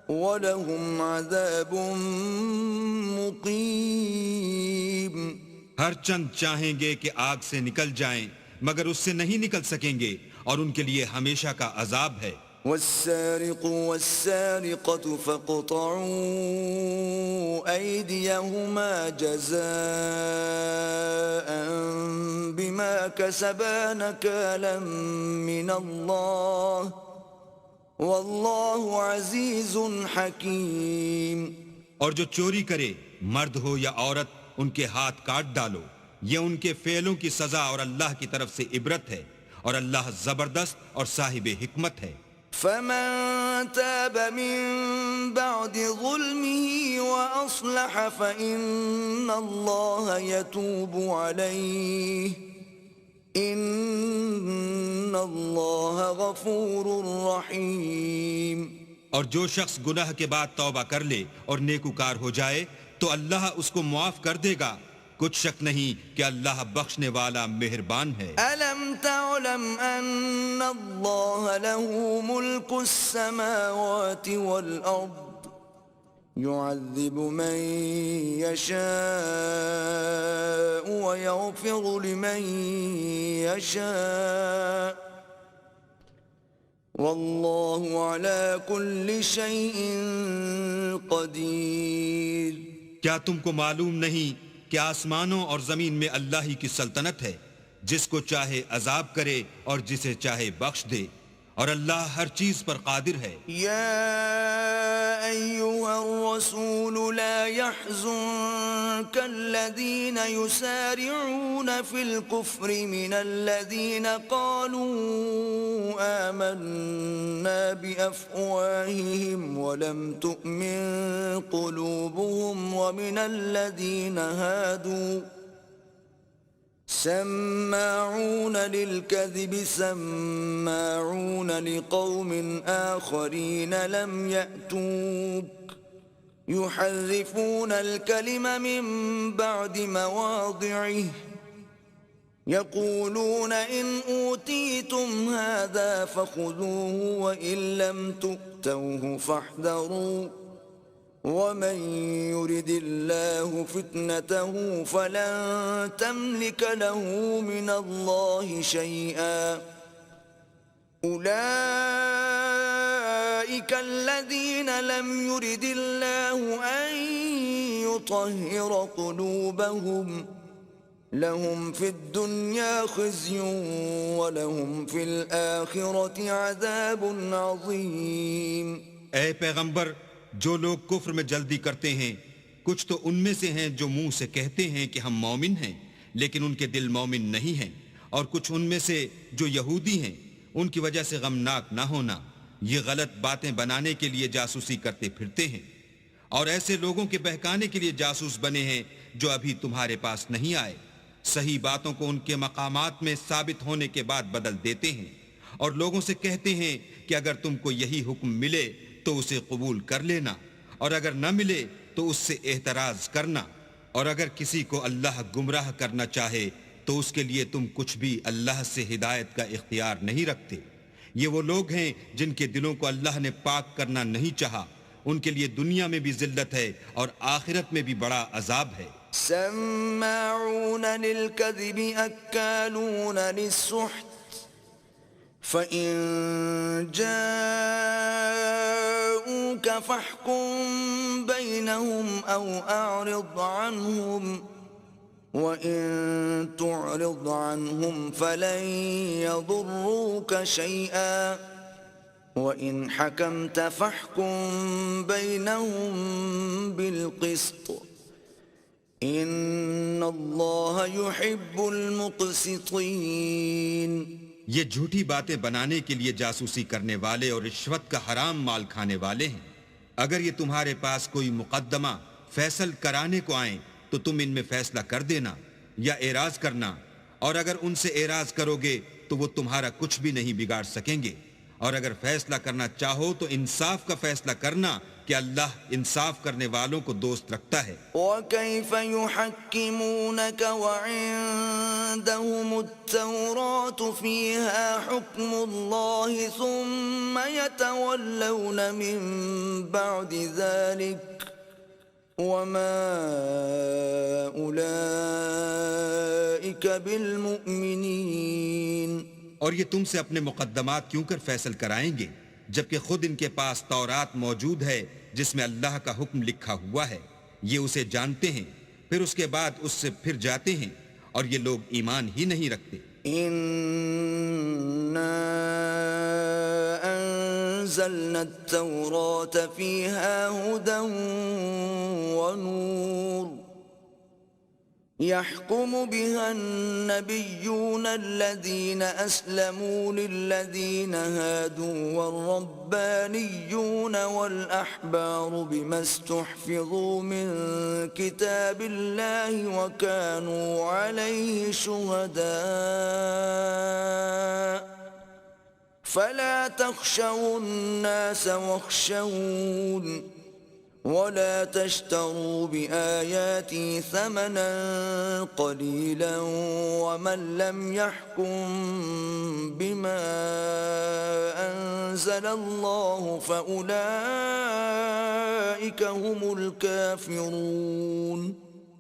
ولهم عذاب مقيم۔
ہر چند چاہیں گے کہ آگ سے نکل جائیں مگر اس سے نہیں نکل سکیں گے اور ان کے لیے ہمیشہ کا عذاب ہے۔
والسارق والسارقة فاقطعوا أيديهما جزاء بما كسبا نكالا من الله والله عزيز حكيم۔
اور جو چوری کرے مرد ہو یا عورت ان کے ہاتھ کاٹ ڈالو، یہ ان کے فعلوں کی سزا اور اللہ کی طرف سے عبرت ہے اور اللہ زبردست اور صاحب حکمت ہے۔
فمن تاب من بعد ظلمه وأصلح فإن الله يتوب عليه إن الله غفور رحيم۔
اور جو شخص گناہ کے بعد توبہ کر لے اور نیکوکار ہو جائے تو اللہ اس کو معاف کر دے گا، کچھ شک نہیں کہ اللہ بخشنے والا مہربان ہے۔
ألم تعلم أن الله له ملك السماوات والأرض يعذب من يشاء ويغفر لمن يشاء والله على كل شيء قدير۔
کیا تم کو معلوم نہیں کہ آسمانوں اور زمین میں اللہ ہی کی سلطنت ہے، جس کو چاہے عذاب کرے اور جسے چاہے بخش دے، اور اللہ ہر چیز پر قادر ہے۔
يا أيها الرسول لا يحزنك الذين يسارعون في الكفر من الذين قالوا آمنا بأفواههم ولم تؤمن قلوبهم ومن الذين هادوا سماعون للكذب سماعون لقوم آخرين لم يأتوك يحرفون الكلم من بعد مواضعه يقولون إن أوتيتم هذا فخذوه وإن لم تؤتوه فاحذروا ومن يرد الله فتنته فلن تملك له من الله شيئا أولئك الذين لم يرد الله أن يطهر قلوبهم لهم في الدنيا خزي ولهم في الآخرة عذاب عظيم۔
اے پیغمبر، جو لوگ کفر میں جلدی کرتے ہیں کچھ تو ان میں سے ہیں جو منہ سے کہتے ہیں کہ ہم مومن ہیں لیکن ان کے دل مومن نہیں ہیں، اور کچھ ان میں سے جو یہودی ہیں، ان کی وجہ سے غمناک نہ ہونا، یہ غلط باتیں بنانے کے لیے جاسوسی کرتے پھرتے ہیں، اور ایسے لوگوں کے بہکانے کے لیے جاسوس بنے ہیں جو ابھی تمہارے پاس نہیں آئے، صحیح باتوں کو ان کے مقامات میں ثابت ہونے کے بعد بدل دیتے ہیں، اور لوگوں سے کہتے ہیں کہ اگر تم کو یہی حکم ملے تو اسے قبول کر لینا، اور اگر نہ ملے تو اس سے احتراز کرنا، اور اگر کسی کو اللہ گمراہ کرنا چاہے تو اس کے لیے تم کچھ بھی اللہ سے ہدایت کا اختیار نہیں رکھتے۔ یہ وہ لوگ ہیں جن کے دلوں کو اللہ نے پاک کرنا نہیں چاہا، ان کے لیے دنیا میں بھی ذلت ہے اور آخرت میں بھی بڑا عذاب ہے۔
سماعون للكذب أكالون للسحت فإن جاءوك فاحكم بينهم أو أعرض عنهم وإن تعرض عنهم فلن يضروك شيئا وإن حكمت فاحكم بينهم بالقسط إن الله يحب المقسطين۔
یہ جھوٹی باتیں بنانے کے لیے جاسوسی کرنے والے اور رشوت کا حرام مال کھانے والے ہیں۔ اگر یہ تمہارے پاس کوئی مقدمہ فیصل کرانے کو آئیں تو تم ان میں فیصلہ کر دینا یا اعراض کرنا، اور اگر ان سے اعراض کرو گے تو وہ تمہارا کچھ بھی نہیں بگاڑ سکیں گے، اور اگر فیصلہ کرنا چاہو تو انصاف کا فیصلہ کرنا کہ اللہ انصاف کرنے والوں کو دوست رکھتا ہے۔
وَكَيْفَ يُحَكِّمُونَكَ وَعِندَهُمُ التَّوْرَاةُ فِيهَا حُكْمُ اللَّهِ ثُمَّ يَتَوَلَّوْنَ مِن بَعْدِ ذَلِكَ وَمَا أُولَئِكَ بِالْمُؤْمِنِينَ۔
اور یہ تم سے اپنے مقدمات کیوں کر فیصل کرائیں گے جبکہ خود ان کے پاس تورات موجود ہے جس میں اللہ کا حکم لکھا ہوا ہے، یہ اسے جانتے ہیں، پھر اس کے بعد اس سے پھر جاتے ہیں، اور یہ لوگ ایمان ہی نہیں رکھتے۔
إِنَّا أَنزَلْنَا التَّوْرَاةَ فِيهَا هُدًى وَنُورٌ يحكم بها النبيون الذين أسلموا للذين هادوا والربانيون والأحبار بما استحفظوا من كتاب الله وكانوا عليه شهداء فلا تخشوا الناس واخشون ولا تشتروا بآياتي ثمنا قليلا ومن لم يحكم بما أنزل الله فأولئك هم الكافرون۔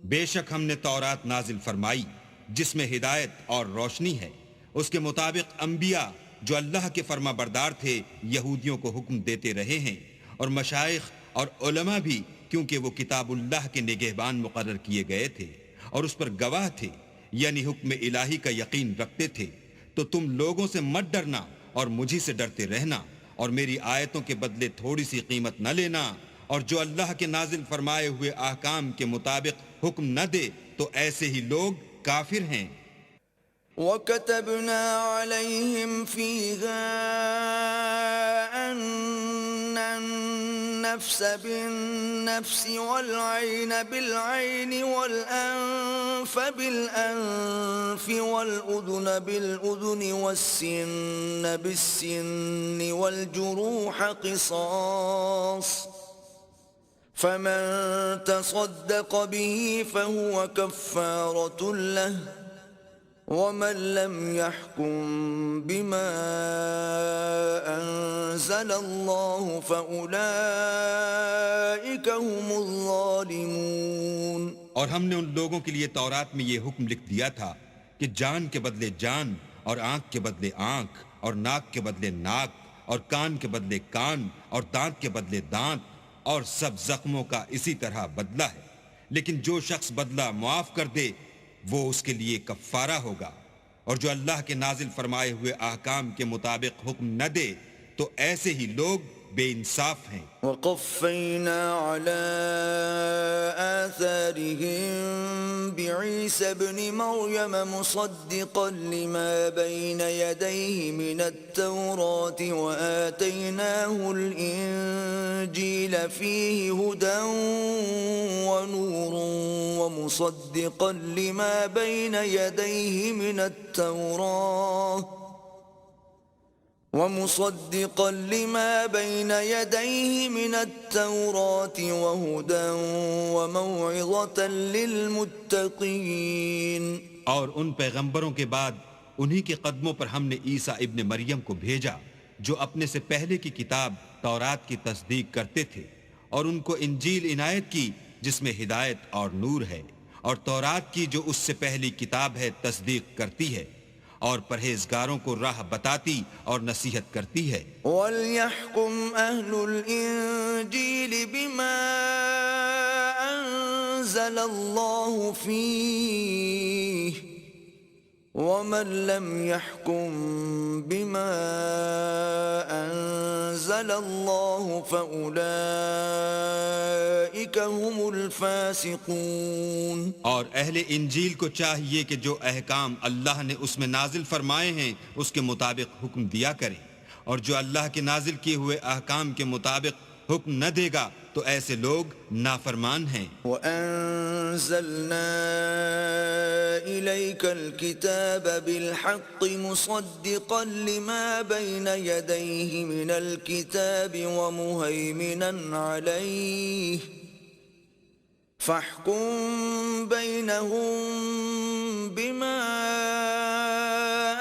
بے شک ہم نے تورات نازل فرمائی جس میں ہدایت اور روشنی ہے، اس کے مطابق انبیاء جو اللہ کے فرما بردار تھے یہودیوں کو حکم دیتے رہے ہیں، اور مشائخ اور علماء بھی کیونکہ وہ کتاب اللہ کے نگہبان مقرر کیے گئے تھے، اور اس پر گواہ تھے، یعنی حکم الہی کا یقین رکھتے تھے، تو تم لوگوں سے مت ڈرنا اور مجھی سے ڈرتے رہنا، اور میری آیتوں کے بدلے تھوڑی سی قیمت نہ لینا، اور جو اللہ کے نازل فرمائے ہوئے احکام کے مطابق حکم نہ دے تو ایسے ہی لوگ کافر ہیں۔
وَكَتَبْنَا عَلَيْهِمْ فِيهَا أَنَّ النَّفْسَ بِالنَّفْسِ وَالْعَيْنَ بِالْعَيْنِ وَالْأَنفَ بِالْأَنفِ وَالْأُذُنَ بِالْأُذُنِ وَالسِّنَّ بِالسِّنِّ وَالْجُرُوحَ قِصَاصٌ فَمَن تَصَدَّقَ بِهِ فَهُوَ كَفَّارَةٌ لَهُ وَمَن لَّمْ يَحْكُم بِمَا أَنزَلَ اللَّهُ فَأُولَٰئِكَ هُمُ الظَّالِمُونَ۔
اور ہم نے ان لوگوں کے لیے تورات میں یہ حکم لکھ دیا تھا کہ جان کے بدلے جان، اور آنکھ کے بدلے آنکھ، اور ناک کے بدلے ناک، اور کان کے بدلے کان، اور دانت کے بدلے دانت، اور سب زخموں کا اسی طرح بدلہ ہے، لیکن جو شخص بدلہ معاف کر دے وہ اس کے لیے کفارہ ہوگا، اور جو اللہ کے نازل فرمائے ہوئے احکام کے مطابق حکم نہ دے تو ایسے ہی لوگ بے انصاف ہیں۔
وَقَفَّيْنَا عَلَىٰ آثَارِهِم بِعِيسَى ابْنِ مَرْيَمَ مُصَدِّقًا لِّمَا بَيْنَ يَدَيْهِ مِنَ التَّوْرَاةِ وَآتَيْنَاهُ الْإِنجِيلَ فِيهِ هُدًى وَنُورٌ وَمُصَدِّقًا لِّمَا بَيْنَ يَدَيْهِ مِنَ التَّوْرَاةِ وَهُدًى وَمَوْعِظَةً لِّلْمُتَّقِينَ۔
اور ان پیغمبروں کے بعد انہی کے قدموں پر ہم نے عیسیٰ ابن مریم کو بھیجا، جو اپنے سے پہلے کی کتاب تورات کی تصدیق کرتے تھے، اور ان کو انجیل عنایت کی جس میں ہدایت اور نور ہے، اور تورات کی جو اس سے پہلی کتاب ہے تصدیق کرتی ہے، اور پرہیزگاروں کو راہ بتاتی اور نصیحت کرتی ہے۔
وَلْيَحْكُمْ أَهْلُ الْإِنجِيلِ بِمَا أَنزَلَ اللَّهُ فِيهِ وَمَن لَّمْ يَحْكُم بِمَا أَنزَلَ اللَّهُ فَأُولَٰئِكَ هُمُ الْفَاسِقُونَ۔
اور اہل انجیل کو چاہیے کہ جو احکام اللہ نے اس میں نازل فرمائے ہیں اس کے مطابق حکم دیا کریں، اور جو اللہ کے نازل کیے ہوئے احکام کے مطابق حکم نہ دے گا تو ایسے لوگ نافرمان ہیں۔
وَأَنزَلْنَا إِلَيْكَ الْكِتَابَ بِالْحَقِّ مُصَدِّقًا لِّمَا بَيْنَ يَدَيْهِ مِنَ الْكِتَابِ وَمُهَيْمِنًا عَلَيْهِ فَاحْكُم بَيْنَهُم بِمَا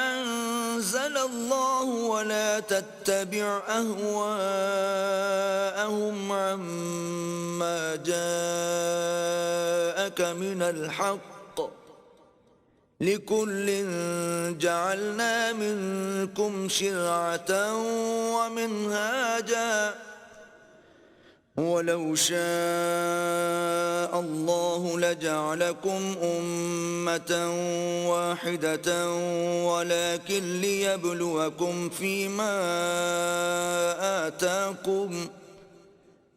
أَنزَلَ اللَّهُ وَلَا تَتَّبِعْ أَهْوَاءَهُمْ عَمَّا جَاءَكَ مِنَ الْحَقِّ لِكُلٍّ جَعَلْنَا مِنكُمْ شِرْعَةً وَمِنْهَاجًا وَلَوْ شَاءَ اللَّهُ لَجَعَلَكُمْ أُمَّةً وَاحِدَةً وَلَكِنْ لِيَبْلُوَكُمْ فِيمَا آتَاكُمْ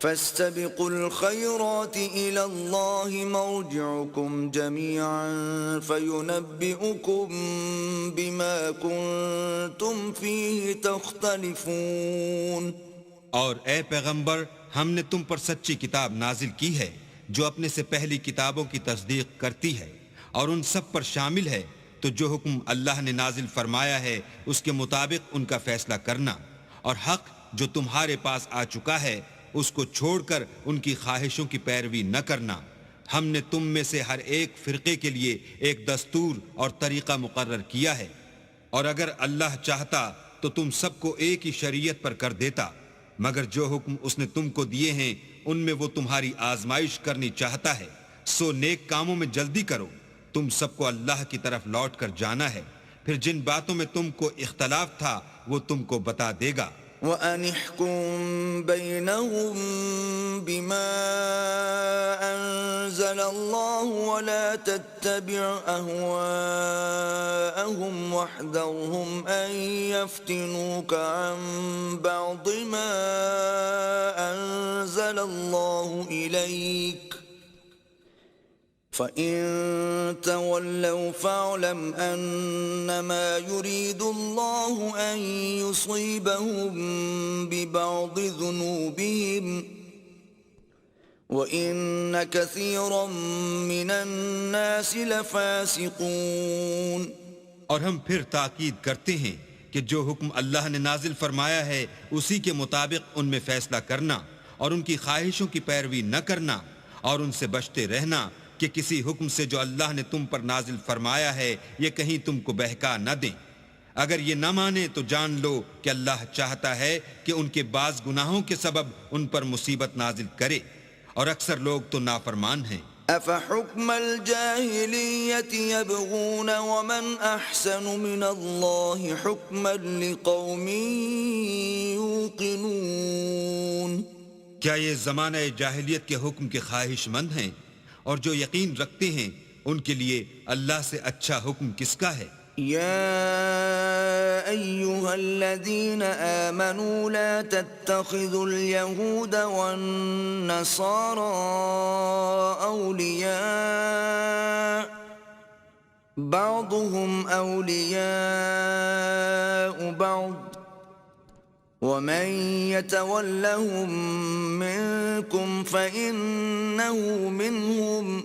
فَاسْتَبِقُوا الْخَيْرَاتِ إِلَى اللَّهِ مَرْجِعُكُمْ جَمِيعًا فَيُنَبِّئُكُم بِمَا كُنتُمْ فِيهِ تَخْتَلِفُونَ۔
اور اے پیغمبر، ہم نے تم پر سچی کتاب نازل کی ہے جو اپنے سے پہلی کتابوں کی تصدیق کرتی ہے، اور ان سب پر شامل ہے، تو جو حکم اللہ نے نازل فرمایا ہے اس کے مطابق ان کا فیصلہ کرنا، اور حق جو تمہارے پاس آ چکا ہے اس کو چھوڑ کر ان کی خواہشوں کی پیروی نہ کرنا۔ ہم نے تم میں سے ہر ایک فرقے کے لیے ایک دستور اور طریقہ مقرر کیا ہے، اور اگر اللہ چاہتا تو تم سب کو ایک ہی شریعت پر کر دیتا، مگر جو حکم اس نے تم کو دیے ہیں ان میں وہ تمہاری آزمائش کرنی چاہتا ہے، سو نیک کاموں میں جلدی کرو، تم سب کو اللہ کی طرف لوٹ کر جانا ہے، پھر جن باتوں میں تم کو اختلاف تھا وہ تم کو بتا دے گا،
وأن احكم بينهم بما أنزل الله ولا تتبع أهواءهم واحذرهم أن يفتنوك عن بعض ما أنزل الله إليك فإن تولوا فاعلم أنما يريد الله أن يصيبهم ببعض ذنوبهم وإن كثيرا من الناس لفاسقون.
اور ہم پھر تاکید کرتے ہیں کہ جو حکم اللہ نے نازل فرمایا ہے اسی کے مطابق ان میں فیصلہ کرنا اور ان کی خواہشوں کی پیروی نہ کرنا اور ان سے بچتے رہنا کہ کسی حکم سے جو اللہ نے تم پر نازل فرمایا ہے یہ کہیں تم کو بہکا نہ دیں. اگر یہ نہ مانے تو جان لو کہ اللہ چاہتا ہے کہ ان کے بعض گناہوں کے سبب ان پر مصیبت نازل کرے اور اکثر لوگ تو نافرمان ہیں.
أفحكم الجاهلية يبغون ومن أحسن من الله حكما لقوم يوقنون.
کیا یہ زمانہ جاہلیت کے حکم کے خواہش مند ہیں اور جو یقین رکھتے ہیں ان کے لیے اللہ سے اچھا حکم کس کا ہے؟
يا أيها الذين آمنوا لا تتخذوا اليهود والنصارى أولياء بعضهم أولياء بعض ومن يتولهم منكم فإنه منهم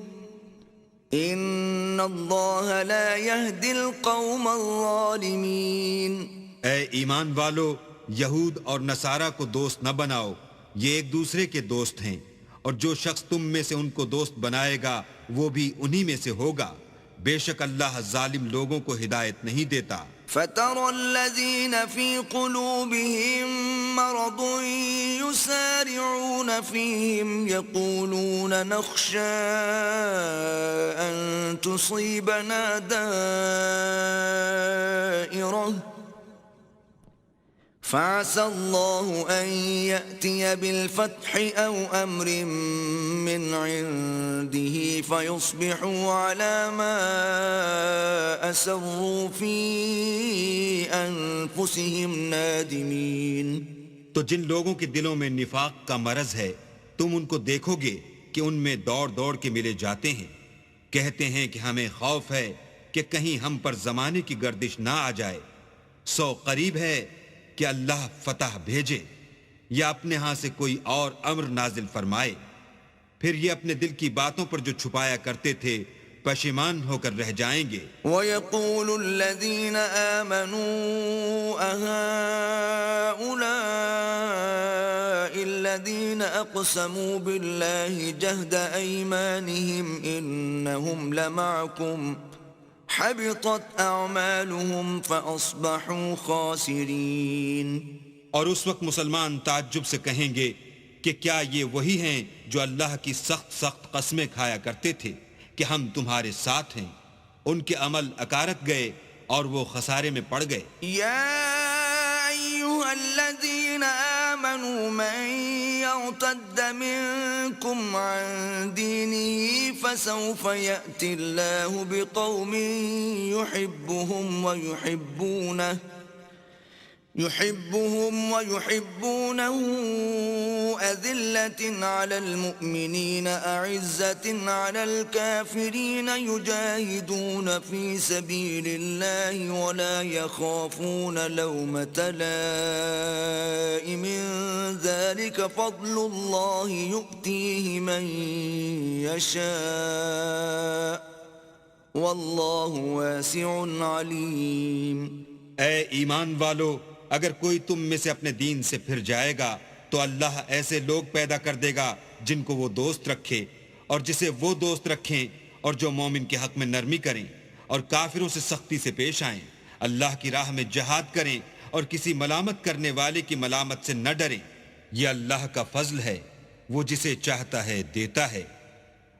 ان اللہ لا يهدي القوم الظالمین.
اے ایمان والو، یہود اور نصارہ کو دوست نہ بناؤ، یہ ایک دوسرے کے دوست ہیں، اور جو شخص تم میں سے ان کو دوست بنائے گا وہ بھی انہی میں سے ہوگا. بے شک اللہ ظالم لوگوں کو ہدایت نہیں دیتا.
فَتَرَى الَّذِينَ فِي قُلُوبِهِم مَّرَضٌ يُسَارِعُونَ فِيهِمْ يَقُولُونَ نَخْشَىٰ أَن تُصِيبَنَا دَائِرَةٌ فَعَسَى اللَّهُ أَن يَأْتِيَ بِالْفَتْحِ أَوْ أَمْرٍ مِّنْ عِندِهِ فَيُصْبِحُوا عَلَىٰ مَا أَسَرُّوا فِي أَنفُسِهِمْ نَادِمِينَ.
تو جن لوگوں کے دلوں میں نفاق کا مرض ہے تم ان کو دیکھو گے کہ ان میں دوڑ دوڑ کے ملے جاتے ہیں، کہتے ہیں کہ ہمیں خوف ہے کہ کہیں ہم پر زمانے کی گردش نہ آ جائے. سو قریب ہے کہ اللہ فتح بھیجے یا اپنے ہاں سے کوئی اور امر نازل فرمائے، پھر یہ اپنے دل کی باتوں پر جو چھپایا کرتے تھے پشیمان ہو کر رہ جائیں گے.
وَيَقُولُ الَّذِينَ آمَنُوا أَهَٰؤُلَاءِ الَّذِينَ أَقْسَمُوا بِاللَّهِ جَهْدَ أَيْمَانِهِمْ إِنَّهُمْ لَمَعَكُمْ حبطت اعمالهم فاصبحوا خاسرین.
اور اس وقت مسلمان تعجب سے کہیں گے کہ کیا یہ وہی ہیں جو اللہ کی سخت سخت قسمیں کھایا کرتے تھے کہ ہم تمہارے ساتھ ہیں؟ ان کے عمل اکارت گئے اور وہ خسارے میں پڑ گئے.
یا ایھا الذین آمنوا من يرتد منكم عن دینه فسوف يأتي الله بقوم يحبهم ويحبونه أذلة على المؤمنين أعزة على الكافرين يجاهدون في سبيل الله ولا يخافون لومة لائم ذلك فضل الله يؤتيه من يشاء والله واسع عليم.
اے ایمان والو، اگر کوئی تم میں سے اپنے دین سے پھر جائے گا تو اللہ ایسے لوگ پیدا کر دے گا جن کو وہ دوست رکھے اور جسے وہ دوست رکھیں، اور جو مومن کے حق میں نرمی کریں اور کافروں سے سختی سے پیش آئیں، اللہ کی راہ میں جہاد کریں اور کسی ملامت کرنے والے کی ملامت سے نہ ڈریں. یہ اللہ کا فضل ہے، وہ جسے چاہتا ہے دیتا ہے،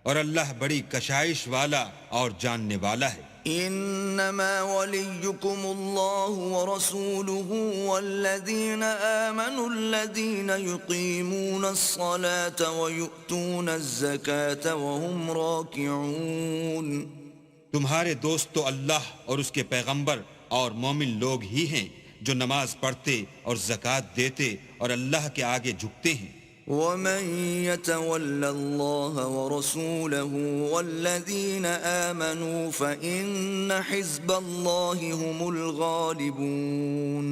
اور اللہ بڑی کشائش والا اور جاننے والا ہے.
إنما وليكم الله ورسوله والذين آمنوا الذين يقيمون الصلاة ويؤتون الزكاة وهم راكعون.
تمہارے دوست تو اللہ اور اس کے پیغمبر اور مومن لوگ ہی ہیں جو نماز پڑھتے اور زکوٰۃ دیتے اور اللہ کے آگے جھکتے ہیں.
ومن يتول الله ورسوله والذين آمنوا فإن حزب الله هم الغالبون.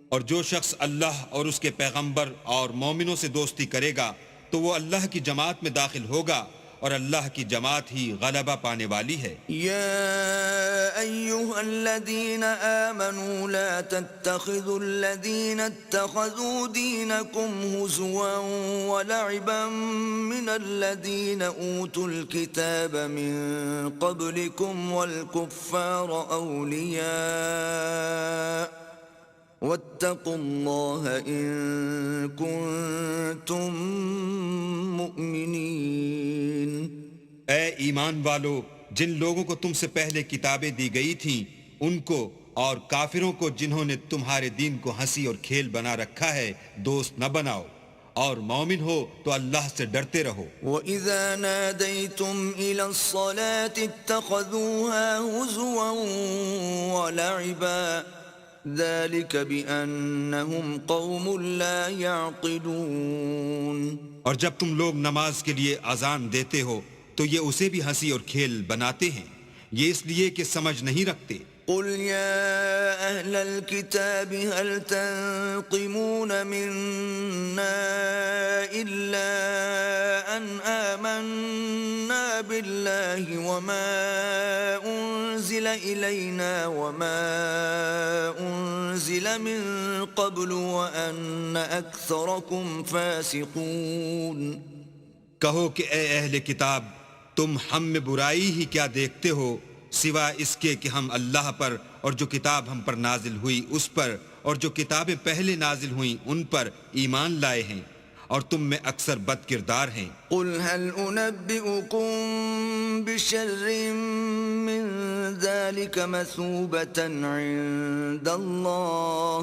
اور جو شخص اللہ اور اس کے پیغمبر اور مومنوں سے دوستی کرے گا تو وہ اللہ کی جماعت میں داخل ہوگا اور اللہ کی جماعت ہی غلبہ پانے والی ہے.
يا أيها الذين آمنوا لا تتخذوا الذين اتخذوا دينكم هزوا ولعبا من الذين أوتوا الكتاب من قبلكم والكفار أولياء واتقوا الله إن كنتم مؤمنين.
اے ایمان والو، جن لوگوں کو تم سے پہلے کتابیں دی گئی تھیں ان کو اور کافروں کو جنہوں نے تمہارے دین کو ہنسی اور کھیل بنا رکھا ہے دوست نہ بناؤ، اور مومن ہو تو اللہ سے ڈرتے رہو.
وَإِذَا نَادَيْتُمْ إِلَى الصَّلَاةِ اتَّخَذُوهَا هُزُوًا وَلَعِبًا ذَلِكَ بِأَنَّهُمْ قَوْمٌ لَا يَعْقِلُونَ.
اور جب تم لوگ نماز کے لیے اذان دیتے ہو تو یہ اسے بھی ہنسی اور کھیل بناتے ہیں، یہ اس لیے کہ سمجھ نہیں رکھتے.
قل يا أهل الكتاب هل تنقمون منا إلا أن آمنا بالله وما أنزل إلينا وما أنزل من قبل وأن أكثركم فاسقون.
کہو کہ اے اہل کتاب، تم ہم میں برائی ہی کیا دیکھتے ہو سوا اس کے کہ ہم اللہ پر اور جو کتاب ہم پر نازل ہوئی اس پر اور جو کتابیں پہلے نازل ہوئیں ان پر ایمان لائے ہیں، اور تم میں اکثر بد کردار ہیں.
قل هل أنبئكم بشر من ذلك مثوبة عند الله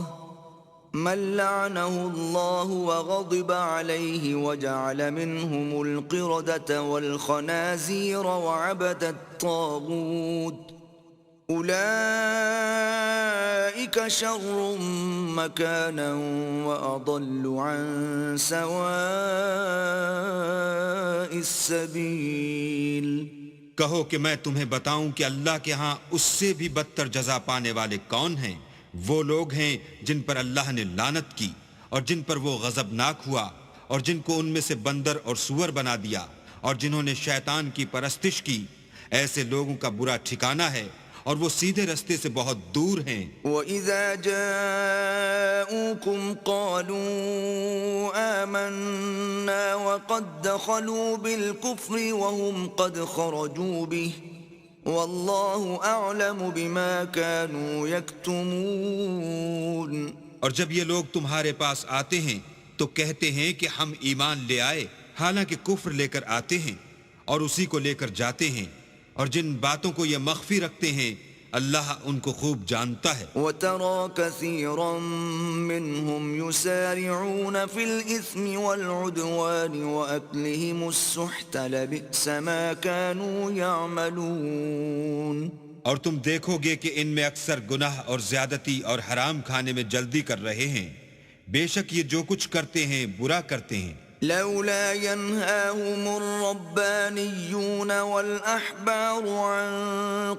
من لعنه الله وغضب عليه وجعل منهم القردة والخنازير وعبد الطاغوت أولئك شر مكانا وأضل عن سواء السبيل.
کہو کہ میں تمہیں بتاؤں کہ اللہ کے ہاں اس سے بھی بدتر جزا پانے والے کون ہیں. وہ لوگ ہیں جن پر اللہ نے لعنت کی اور جن پر وہ غضبناک ہوا اور جن کو ان میں سے بندر اور سور بنا دیا اور جنہوں نے شیطان کی پرستش کی. ایسے لوگوں کا برا ٹھکانہ ہے اور وہ سیدھے رستے سے بہت دور ہیں.
وَإِذَا جَاءُوكُمْ قَالُوا آمَنَّا وَقَدْ دَخَلُوا بِالْكُفْرِ وَهُمْ قَدْ خَرَجُوا بِهِ وَاللَّهُ أَعْلَمُ بِمَا كَانُوا يَكْتُمُونَ.
اور جب یہ لوگ تمہارے پاس آتے ہیں تو کہتے ہیں کہ ہم ایمان لے آئے، حالانکہ کفر لے کر آتے ہیں اور اسی کو لے کر جاتے ہیں، اور جن باتوں کو یہ مخفی رکھتے ہیں اللہ ان کو خوب جانتا ہے.
وَتَرَى كَثِيرًا مِّنْهُمْ يُسَارِعُونَ فِي الْإِثْمِ وَالْعُدْوَانِ وَأَكْلِهِمُ السُّحْتَ لَبِئْسَ مَا كَانُوا يَعْمَلُونَ.
اور تم دیکھو گے کہ ان میں اکثر گناہ اور زیادتی اور حرام کھانے میں جلدی کر رہے ہیں، بے شک یہ جو کچھ کرتے ہیں برا کرتے ہیں.
لولا ينهاهم الربانيون والأحبار عن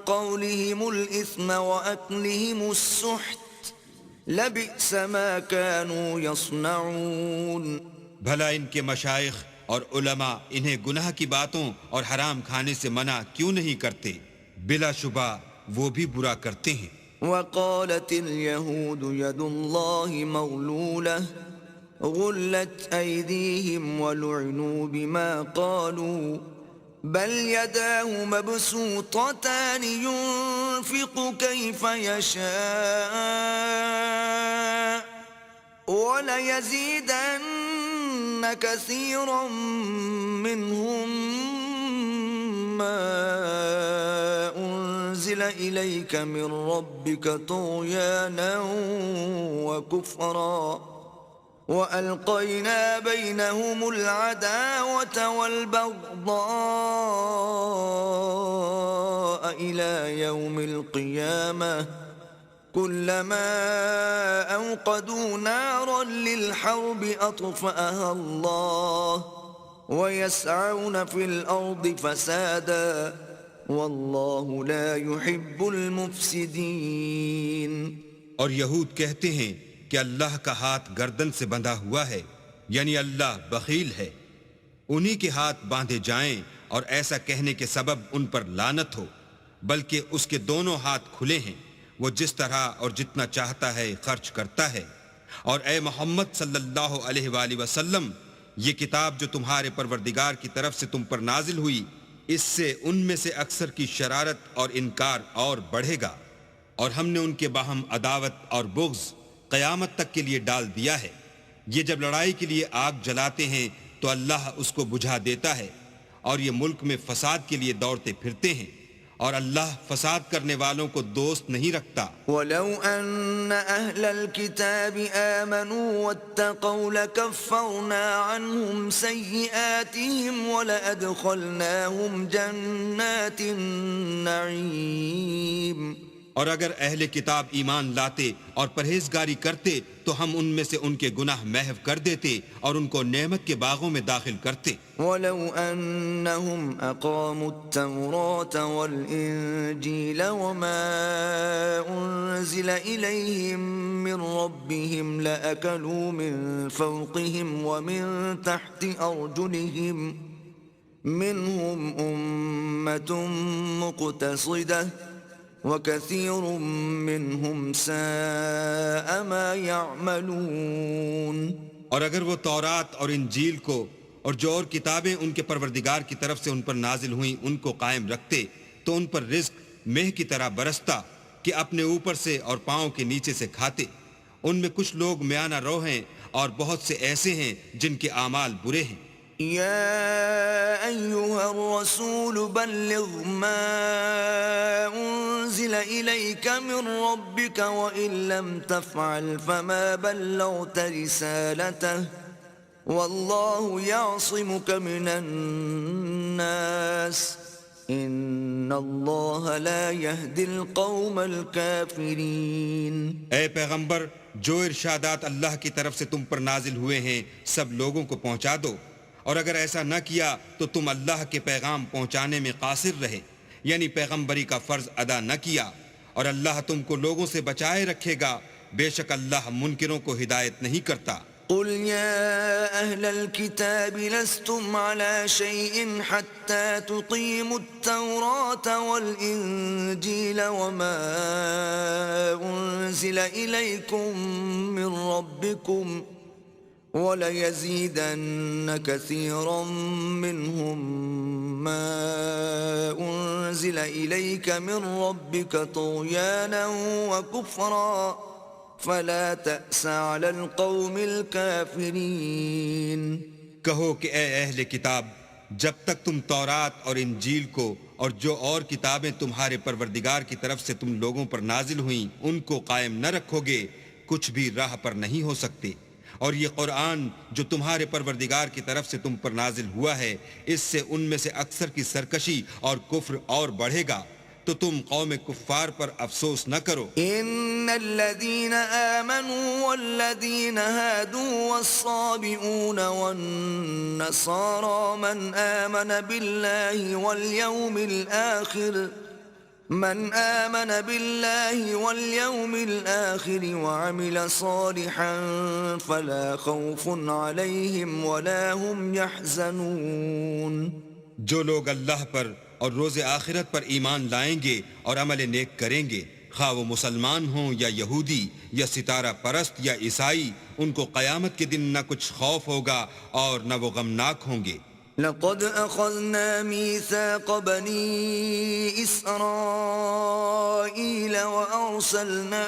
قولهم الإثم وأكلهم السحت لبئس ما كانوا يصنعون.
بھلا ان کے مشائخ اور علماء انہیں گناہ کی باتوں اور حرام کھانے سے منع کیوں نہیں کرتے؟ بلا شبہ وہ بھی برا کرتے ہیں.
وقالت اليهود يد الله مغلولة غلت أيديهم ولعنوا بما قالوا بل يداه مبسوطتان ينفق كيف يشاء وليزيدن كثيرا منهم ما أنزل أنزل إليك من ربك طغيانا وكفرا وألقينا بينهم العداوة والبغضاء إلى يوم القيامة كلما أوقدوا نارا للحرب أطفأها الله ويسعون في الأرض فسادا والله لا يحب المفسدين.
اور یہود کہتے ہیں کہ اللہ کا ہاتھ گردن سے بندھا ہوا ہے، یعنی اللہ بخیل ہے، انہی کے ہاتھ باندھے جائیں اور ایسا کہنے کے سبب ان پر لعنت ہو، بلکہ اس کے دونوں ہاتھ کھلے ہیں، وہ جس طرح اور جتنا چاہتا ہے خرچ کرتا ہے۔ اور اے محمد صلی اللہ علیہ وآلہ وسلم، یہ کتاب جو تمہارے پروردگار کی طرف سے تم پر نازل ہوئی، اس سے ان میں سے اکثر کی شرارت اور انکار اور بڑھے گا، اور ہم نے ان کے باہم عداوت اور بغض قیامت تک کے لیے ڈال دیا ہے۔ یہ جب لڑائی کے لیے آگ جلاتے ہیں تو اللہ اس کو بجھا دیتا ہے، اور یہ ملک میں فساد کے لیے دوڑتے پھرتے ہیں، اور اللہ فساد کرنے والوں کو دوست نہیں رکھتا۔
وَلَوْ أَنَّ أَهْلَ الْكِتَابِ آمَنُوا وَاتَّقَوْا لَكَفَّرْنَا عَنْهُمْ سَيِّئَاتِهِمْ وَلَأَدْخَلْنَاهُمْ جَنَّاتِ النَّعِيمِ۔
اور اگر اہل کتاب ایمان لاتے اور پرہیزگاری کرتے تو ہم ان میں سے ان کے گناہ محو کر دیتے اور ان کو نعمت کے باغوں میں داخل کرتے۔
وَلَوْ أَنَّهُمْ أَقَامُوا التَّوْرَاةَ وَالْإِنْجِيلَ وَمَا أُنْزِلَ إِلَيْهِمْ مِنْ رَبِّهِمْ لَأَكَلُوا مِنْ فَوْقِهِمْ وَمِنْ تَحْتِ أَرْجُلِهِمْ مِنْهُمْ أُمَّةٌ مُقْتَصِدَةٌ وَكَثِيرٌ مِّنْهُمْ سَاءَ مَا يَعْمَلُونَ۔
اور اگر وہ تورات اور انجیل کو اور جو اور کتابیں ان کے پروردگار کی طرف سے ان پر نازل ہوئیں ان کو قائم رکھتے تو ان پر رزق مہ کی طرح برستا کہ اپنے اوپر سے اور پاؤں کے نیچے سے کھاتے۔ ان میں کچھ لوگ میانہ رو ہیں اور بہت سے ایسے ہیں جن کے اعمال برے ہیں۔
يا أيها الرسول بلغ ما أنزل إليك من ربك وإن لم تفعل فما بلغت رسالته والله يعصمك من الناس إن الله لا يهدي القوم الكافرين۔
اے پیغمبر، جو ارشادات اللہ کی طرف سے تم پر نازل ہوئے ہیں سب لوگوں کو پہنچا دو، اور اگر ایسا نہ کیا تو تم اللہ کے پیغام پہنچانے میں قاصر رہے، یعنی پیغمبری کا فرض ادا نہ کیا، اور اللہ تم کو لوگوں سے بچائے رکھے گا، بے شک اللہ منکروں کو ہدایت نہیں کرتا۔
قل يا أهل الكتاب لستم على شيء حتى تقيموا التوراة والإنجيل وما أنزل إليكم من ربكم وَلَيَزِيدَنَّ كَثِيرًا مِّنْهُمْ مَا أُنزِلَ إِلَيْكَ مِنْ رَبِّكَ طُغْيَانًا وَكُفْرًا فَلَا تَأْسَ عَلَى الْقَوْمِ الْكَافِرِينَ۔
کہو کہ اے اہل کتاب، جب تک تم تورات اور انجیل کو اور جو اور کتابیں تمہارے پروردگار کی طرف سے تم لوگوں پر نازل ہوئیں ان کو قائم نہ رکھو گے، کچھ بھی راہ پر نہیں ہو سکتے۔ اور یہ قرآن جو تمہارے پروردگار کی طرف سے تم پر نازل ہوا ہے، اس سے ان میں سے اکثر کی سرکشی اور کفر اور بڑھے گا، تو تم قوم کفار پر افسوس نہ کرو۔
ان الذين آمنوا والذين هادوا والصابئون والنصارى من آمن بالله واليوم الآخر وعمل صالحا فلا خوف عليهم ولا هم يحزنون۔
جو لوگ اللہ پر اور روز آخرت پر ایمان لائیں گے اور عمل نیک کریں گے، خواہ وہ مسلمان ہوں یا یہودی یا ستارہ پرست یا عیسائی، ان کو قیامت کے دن نہ کچھ خوف ہوگا اور نہ وہ غمناک ہوں گے۔
لقد أخذنا ميثاق بني إسرائيل وأرسلنا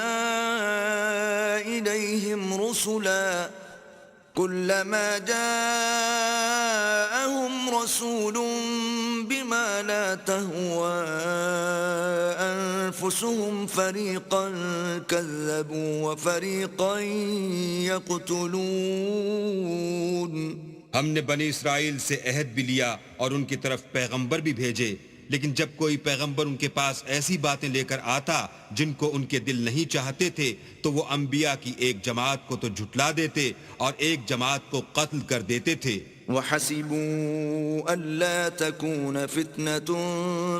إليهم رسلا كلما جاءهم رسول بما لا تهوى أنفسهم فريقا كذبوا وفريقا يقتلون
ہم نے بنی اسرائیل سے عہد بھی لیا اور ان کی طرف پیغمبر بھی بھیجے، لیکن جب کوئی پیغمبر ان کے پاس ایسی باتیں لے کر آتا جن کو ان کے دل نہیں چاہتے تھے تو وہ انبیاء کی ایک جماعت کو تو جھٹلا دیتے اور ایک جماعت کو قتل کر دیتے تھے۔
وحسبوا ألا تكون فتنة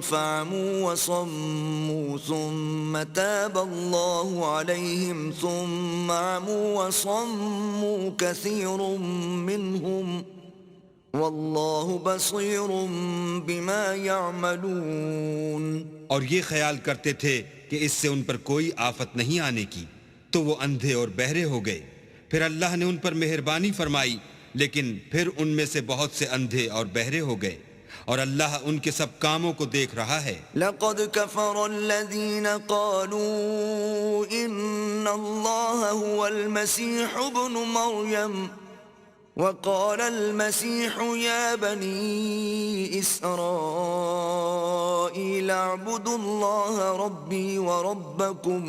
فعموا وصموا ثم تاب الله عليهم ثم عموا وصموا كثير منهم والله بصير بما يعملون۔
اور یہ خیال کرتے تھے کہ اس سے ان پر کوئی آفت نہیں آنے کی، تو وہ اندھے اور بہرے ہو گئے، پھر اللہ نے ان پر مہربانی فرمائی، لیکن پھر ان میں سے بہت سے اندھے اور بہرے ہو گئے، اور اللہ ان کے سب کاموں کو دیکھ رہا ہے۔
لقد كفر الذين قالوا إن الله هو المسيح ابن مريم وقال المسيح يا بني إسرائيل اعبدوا الله ربي وربكم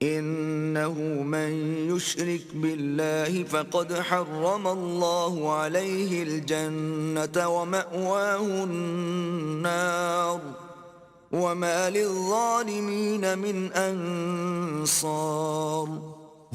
إنه من يشرك بالله فقد حرم الله عليه الجنة ومأواه النار وما للظالمين من أنصار۔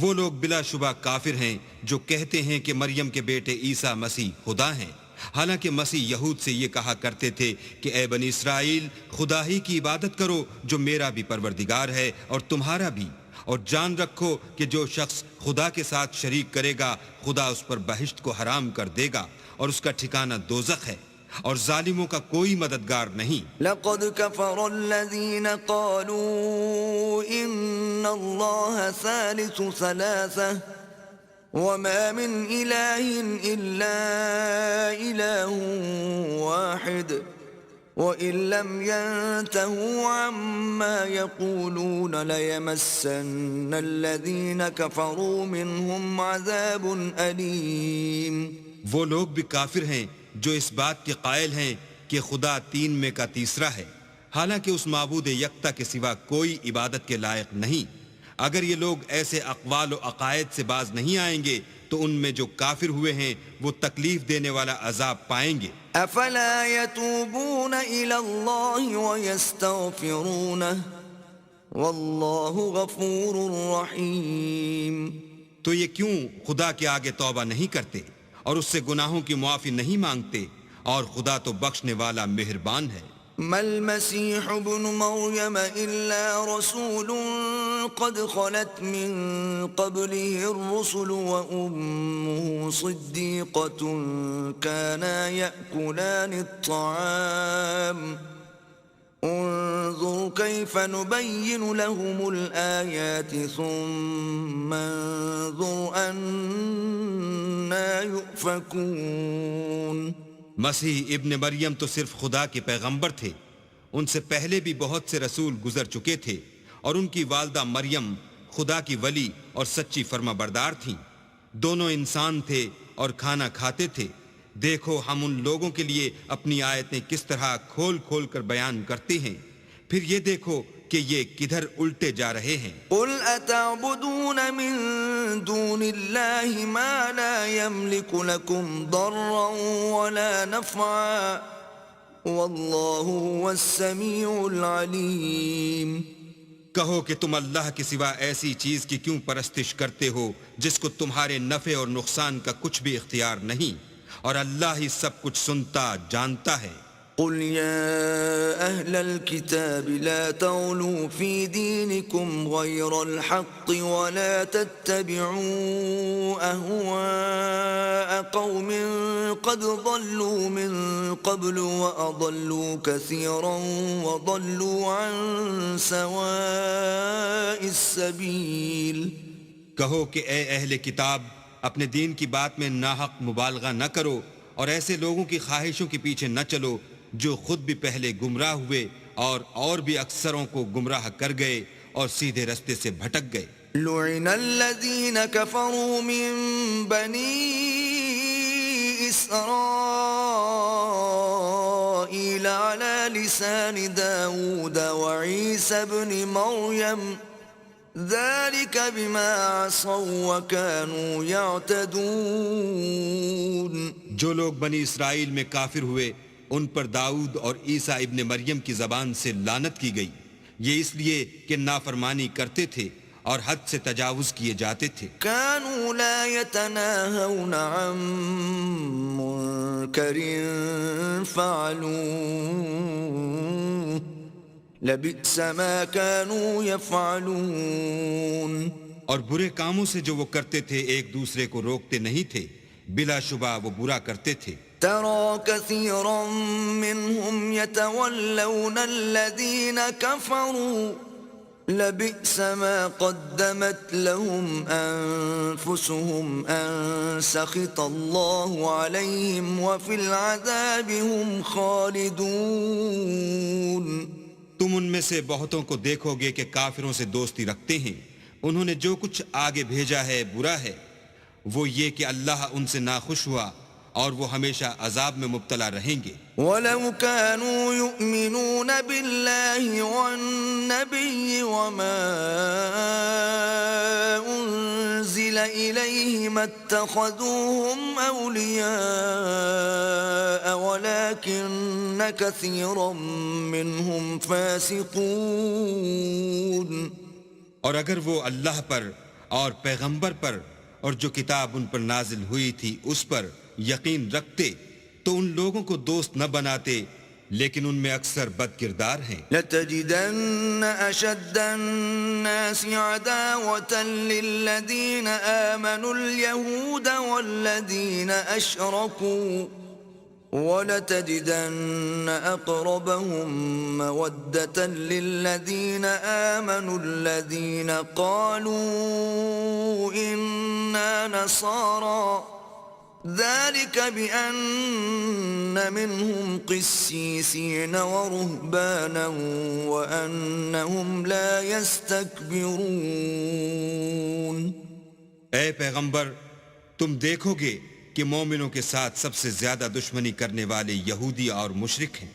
وہ لوگ بلا شبہ کافر ہیں جو کہتے ہیں کہ مریم کے بیٹے عیسیٰ مسیح خدا ہیں، حالانکہ مسیح یہود سے یہ کہا کرتے تھے کہ اے بنی اسرائیل، خدا ہی کی عبادت کرو جو میرا بھی پروردگار ہے اور تمہارا بھی، اور جان رکھو کہ جو شخص خدا کے ساتھ شریک کرے گا خدا اس پر بہشت کو حرام کر دے گا اور اس کا ٹھکانہ دوزخ ہے، اور ظالموں کا کوئی مددگار نہیں۔
لقد كفر الذين قالوا إن الله ثالث ثلاثة وما من إله إلا إله واحد وإن لم ينتهوا عما يقولون ليمسن الذين كفروا منهم عذاب أليم۔
وہ لوگ بھی کافر ہیں جو اس بات کے قائل ہیں کہ خدا تین میں کا تیسرا ہے، حالانکہ اس معبود یکتا کے سوا کوئی عبادت کے لائق نہیں۔ اگر یہ لوگ ایسے اقوال و عقائد سے باز نہیں آئیں گے تو ان میں جو کافر ہوئے ہیں وہ تکلیف دینے والا عذاب پائیں گے۔
افلا يتوبون الى الله ويستغفرونه والله غفور رحيم۔
تو یہ کیوں خدا کے آگے توبہ نہیں کرتے اور اس سے گناہوں کی معافی نہیں مانگتے، اور خدا تو بخشنے والا مہربان ہے۔
ما المسيح ابن مريم إلا رسول قد خلت من قبله الرسل وأمه صديقة كانا يأكلان الطعام انظر كيف نبين لهم الآيات ثم انظر أنا يؤفكون۔
مسیح ابن مریم تو صرف خدا کے پیغمبر تھے، ان سے پہلے بھی بہت سے رسول گزر چکے تھے، اور ان کی والدہ مریم خدا کی ولی اور سچی فرما بردار تھیں، دونوں انسان تھے اور کھانا کھاتے تھے۔ دیکھو ہم ان لوگوں کے لیے اپنی آیتیں کس طرح کھول کھول کر بیان کرتے ہیں، پھر یہ دیکھو کہ یہ کدھر الٹے جا رہے ہیں۔
قل اتعبدون من دون اللہ ما لا يملك لكم ضرا ولا نفعا واللہ هو السمیع العلیم۔
کہو کہ تم اللہ کے سوا ایسی چیز کی کیوں پرستش کرتے ہو جس کو تمہارے نفع اور نقصان کا کچھ بھی اختیار نہیں، اور اللہ ہی سب کچھ سنتا جانتا ہے۔
قل يا أهل الكتاب لا تغلوا في دينكم غير الحق ولا تتبعوا أهواء قوم قد ضلوا من قبل وأضلوا كثيرا وضلوا عن سواء السبيل۔
کہو کہ اے اہل کتاب، اپنے دین کی بات میں ناحق مبالغہ نہ کرو، اور ایسے لوگوں کی خواہشوں کے پیچھے نہ چلو جو خود بھی پہلے گمراہ ہوئے اور بھی اکثروں کو گمراہ کر گئے اور سیدھے رستے سے بھٹک گئے۔
لعن الذين كفروا من بني إسرائيل إسرائيل على لسان داود وعيسى ابن مريم ذلك بما عصوا وكانوا يعتدون.
جو لوگ بنی اسرائیل میں کافر ہوئے ان پر داؤد اور عیسیٰ ابن مریم کی زبان سے لعنت کی گئی، یہ اس لیے کہ نافرمانی کرتے تھے اور حد سے تجاوز کیے جاتے تھے.
كانوا لا يتناهون عن منكر فعلوه لبئس ما كانوا يفعلون.
اور برے کاموں سے جو وہ کرتے تھے ایک دوسرے کو روکتے نہیں تھے، بلا شبہ وہ برا کرتے تھے.
ترى كثيرا منهم يتولون الذين كفروا لبئس ما قدمت لهم أنفسهم أن سخط الله عليهم وفي العذاب هم خالدون.
تم ان میں سے بہتوں کو دیکھو گے کہ کافروں سے دوستی رکھتے ہیں، انہوں نے جو کچھ آگے بھیجا ہے برا ہے، وہ یہ کہ اللہ ان سے ناخوش ہوا اور وہ ہمیشہ عذاب میں مبتلا رہیں گے.
وَلَوْ كَانُوا يُؤْمِنُونَ بِاللَّهِ وَالنَّبِيِّ وَمَا أُنزِلَ إِلَيْهِ مَا اتَّخَذُوهُمْ أَوْلِيَاءَ وَلَكِنَّ كَثِيرًا مِّنْهُمْ فَاسِقُونَ.
اور اگر وہ اللہ پر اور پیغمبر پر اور جو کتاب ان پر نازل ہوئی تھی اس پر یقین رکھتے تو ان لوگوں کو دوست نہ بناتے، لیکن ان میں اکثر بد کردار ہیں.
لَتَجِدَنَّ أَشَدَّ النَّاسِ عَدَاوَةً لِّلَّذِينَ آمَنُوا الْيَهُودَ وَالَّذِينَ أَشْرَكُوا وَلَتَجِدَنَّ أَقْرَبَهُم مَّوَدَّةً لِّلَّذِينَ آمَنُوا الَّذِينَ قَالُوا إِنَّا نَصَارَىٰ ذلك بأن منهم قسيسين ورهبانا وأنهم لا يستكبرون.
اے پیغمبر، تم دیکھو گے کہ مومنوں کے ساتھ سب سے زیادہ دشمنی کرنے والے یہودی اور مشرک ہیں،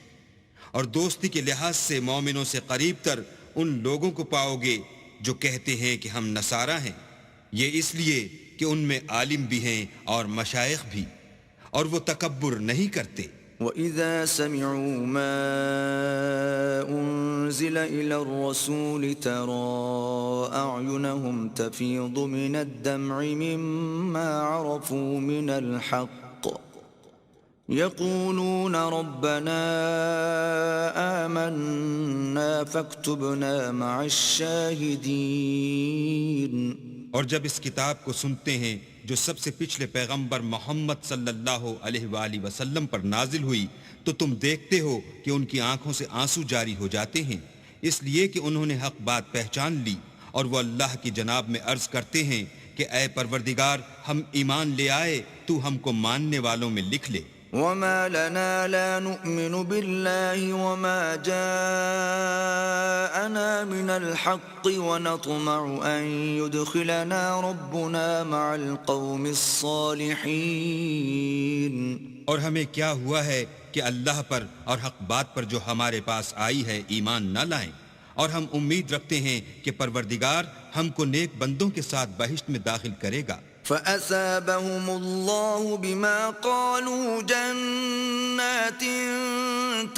اور دوستی کے لحاظ سے مومنوں سے قریب تر ان لوگوں کو پاؤ گے جو کہتے ہیں کہ ہم نصارہ ہیں، یہ اس لیے کہ ان میں عالم بھی ہیں اور مشائخ بھی، اور وہ تکبر نہیں کرتے.
وَإِذَا سَمِعُوا مَا أُنزِلَ إِلَى الرَّسُولِ تَرَىٰ أَعْيُنَهُمْ تَفِيضُ مِنَ الدَّمْعِ مِمَّا عَرَفُوا مِنَ الْحَقِّ يَقُولُونَ رَبَّنَا آمَنَّا فَاكْتُبْنَا مَعَ الشَّاهِدِينَ.
اور جب اس کتاب کو سنتے ہیں جو سب سے پچھلے پیغمبر محمد صلی اللہ علیہ وآلہ وسلم پر نازل ہوئی، تو تم دیکھتے ہو کہ ان کی آنکھوں سے آنسو جاری ہو جاتے ہیں، اس لیے کہ انہوں نے حق بات پہچان لی، اور وہ اللہ کی جناب میں عرض کرتے ہیں کہ اے پروردگار، ہم ایمان لے آئے، تو ہم کو ماننے والوں میں لکھ لے.
وما لنا لا نؤمن بالله وما جاءنا من الحق ونطمع أن يدخلنا ربنا مع القوم الصالحين.
اور ہمیں کیا ہوا ہے کہ اللہ پر اور حق بات پر جو ہمارے پاس آئی ہے ایمان نہ لائیں، اور ہم امید رکھتے ہیں کہ پروردگار ہم کو نیک بندوں کے ساتھ بہشت میں داخل کرے گا.
فأثابهم الله بما قالوا جنات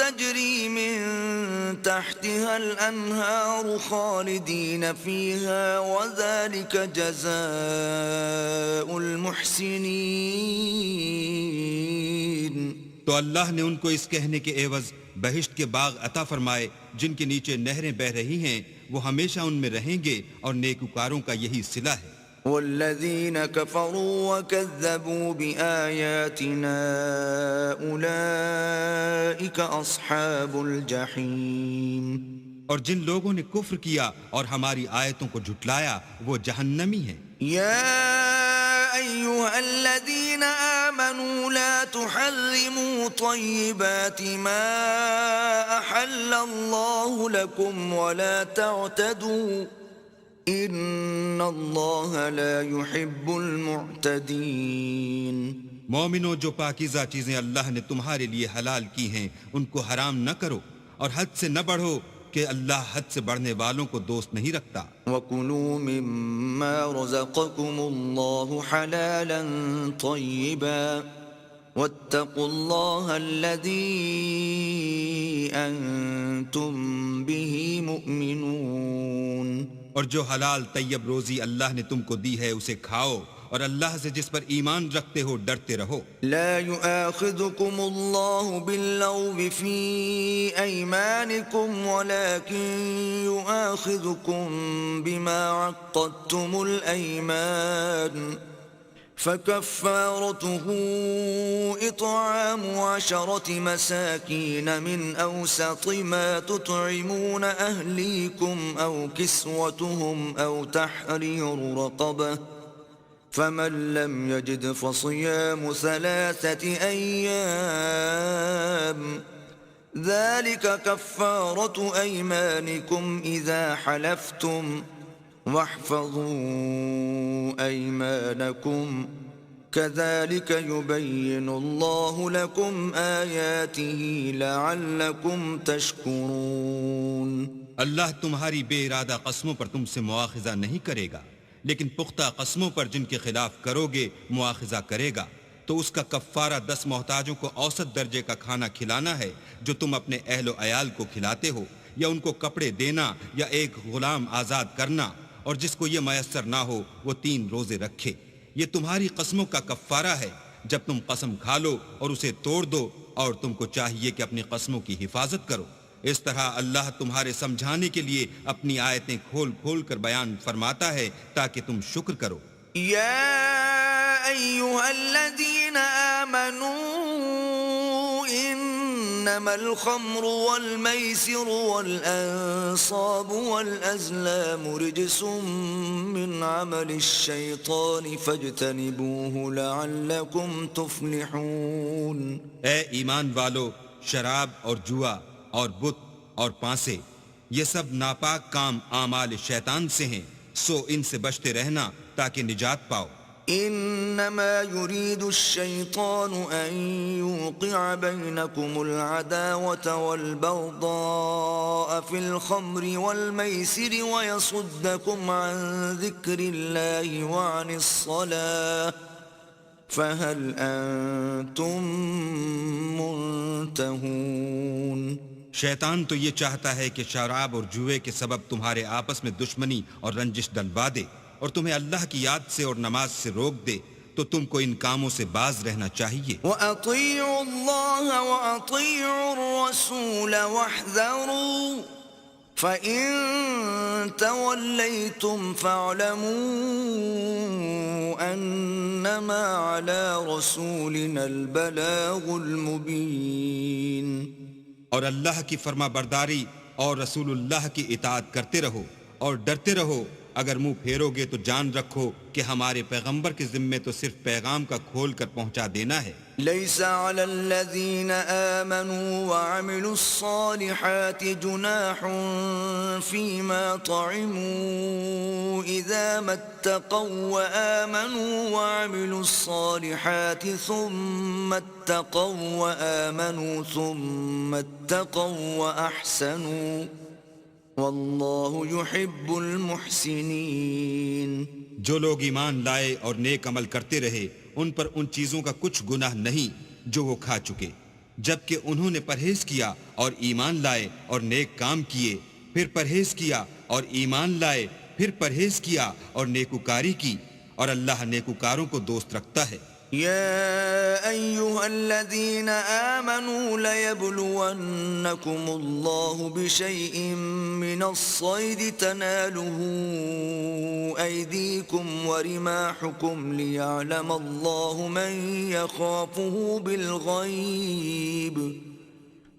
تجري من تحتها الأنهار خالدين فيها وذلك جزاء المحسنين.
تو اللہ نے ان کو اس کہنے کے عوض بہشت کے باغ عطا فرمائے جن کے نیچے نہریں بہ رہی ہیں، وہ ہمیشہ ان میں رہیں گے، اور نیکوکاروں کا یہی صلہ ہے.
والذين كفروا وكذبوا بآياتنا أولئك أصحاب الجحيم.
اور جن لوگوں نے کفر کیا اور ہماری آیتوں کو جھٹلایا وہ جہنمی ہیں.
يا أيها الذين آمنوا لا تحرموا طيبات ما أحل الله لكم ولا تعتدوا ان اللہ لا يحب المعتدین.
مومنو جو پاکیزہ چیزیں اللہ نے تمہارے لیے حلال کی ہیں ان کو حرام نہ کرو اور حد سے نہ بڑھو کہ اللہ حد سے بڑھنے والوں کو دوست نہیں رکھتا۔
وَكُلُوا مِمَّا رَزَقَكُمُ اللَّهُ حَلَالًا طَيِّبًا وَاتَّقُوا اللَّهَ الَّذِي أَنْتُمْ بِهِ مُؤْمِنُونَ۔
اور جو حلال طیب روزی اللہ نے تم کو دی ہے اسے کھاؤ اور اللہ سے جس پر ایمان رکھتے ہو ڈرتے رہو۔
لا يؤاخذكم الله باللغو في أيمانكم ولكن يؤاخذكم بما عقدتم الأيمان فكفارته إطعام 10 مساكين من أوسط ما تطعمون أهليكم أو كسوتهم أو تحرير رقبة فمن لم يجد فصيام 3 أيام ذلك كفارة أيمانكم إذا حلفتم واحفظوا أيمانكم كذلك يبين الله لكم آياته لعلكم تشكرون۔
اللہ تمہاری بے ارادہ قسموں پر تم سے مواخذہ نہیں کرے گا، لیکن پختہ قسموں پر جن کے خلاف کرو گے مواخذہ کرے گا، تو اس کا کفارہ 10 محتاجوں کو اوسط درجے کا کھانا کھلانا ہے جو تم اپنے اہل و عیال کو کھلاتے ہو، یا ان کو کپڑے دینا یا ایک غلام آزاد کرنا، اور جس کو یہ میسر نہ ہو وہ 3 روزے رکھے۔ یہ تمہاری قسموں کا کفارہ ہے جب تم قسم کھا لو اور اسے توڑ دو، اور تم کو چاہیے کہ اپنی قسموں کی حفاظت کرو۔ اس طرح اللہ تمہارے سمجھانے کے لیے اپنی آیتیں کھول کھول کر بیان فرماتا ہے تاکہ تم شکر کرو۔
یا ایھا الذین آمنوا انما الخمر والمیسر والانصاب والازلام رجس من عمل الشیطان فاجتنبوه لعلکم تفلحون۔
اے ایمان والو، شراب اور جوا اور بت اور پانسے یہ سب ناپاک کام اعمال شیطان سے ہیں، سو ان سے بچتے رہنا تاکہ نجات پاؤ۔
انما يريد الشيطان ان يوقع بينكم العداوة والبغضاء في الخمر والميسر ويصدكم عن ذكر الله وعن الصلاة فهل انتم منتهون۔
شیطان تو یہ چاہتا ہے کہ شراب اور جوئے کے سبب تمہارے آپس میں دشمنی اور رنجش ڈلوا دے اور تمہیں اللہ کی یاد سے اور نماز سے روک دے، تو تم کو ان کاموں سے باز رہنا چاہیے۔
وَأَطِيعُوا اللَّهَ وَأَطِيعُوا الرَّسُولَ وَاحْذَرُوا فَإِن تَوَلَّيْتُمْ فَاعْلَمُوا أَنَّمَا عَلَى رَسُولِنَا الْبَلَاغُ الْمُبِينُ۔
اور اللہ کی فرما برداری اور رسول اللہ کی اطاعت کرتے رہو اور ڈرتے رہو، اگر منہ پھیرو گے تو جان رکھو کہ ہمارے پیغمبر کے ذمے تو صرف پیغام کا کھول کر پہنچا دینا ہے۔
ليس على الذين آمنوا وعملوا الصالحات جناح فيما طعموا إذا ما اتقوا وآمنوا وعملوا الصالحات ثم اتقوا وآمنوا ثم اتقوا وأحسنوا والله يحب المحسنين۔
جو لوگ ایمان لائے اور نیک عمل کرتے رہے ان پر ان چیزوں کا کچھ گناہ نہیں جو وہ کھا چکے، جبکہ انہوں نے پرہیز کیا اور ایمان لائے اور نیک کام کیے، پھر پرہیز کیا اور ایمان لائے، پھر پرہیز کیا اور نیکوکاری کی، اور اللہ نیکوکاروں کو دوست رکھتا ہے۔
يا أيها الذين آمنوا ليبلونكم الله بشيء من الصيد تناله أيديكم ورماحكم ليعلم الله من يخافه بالغيب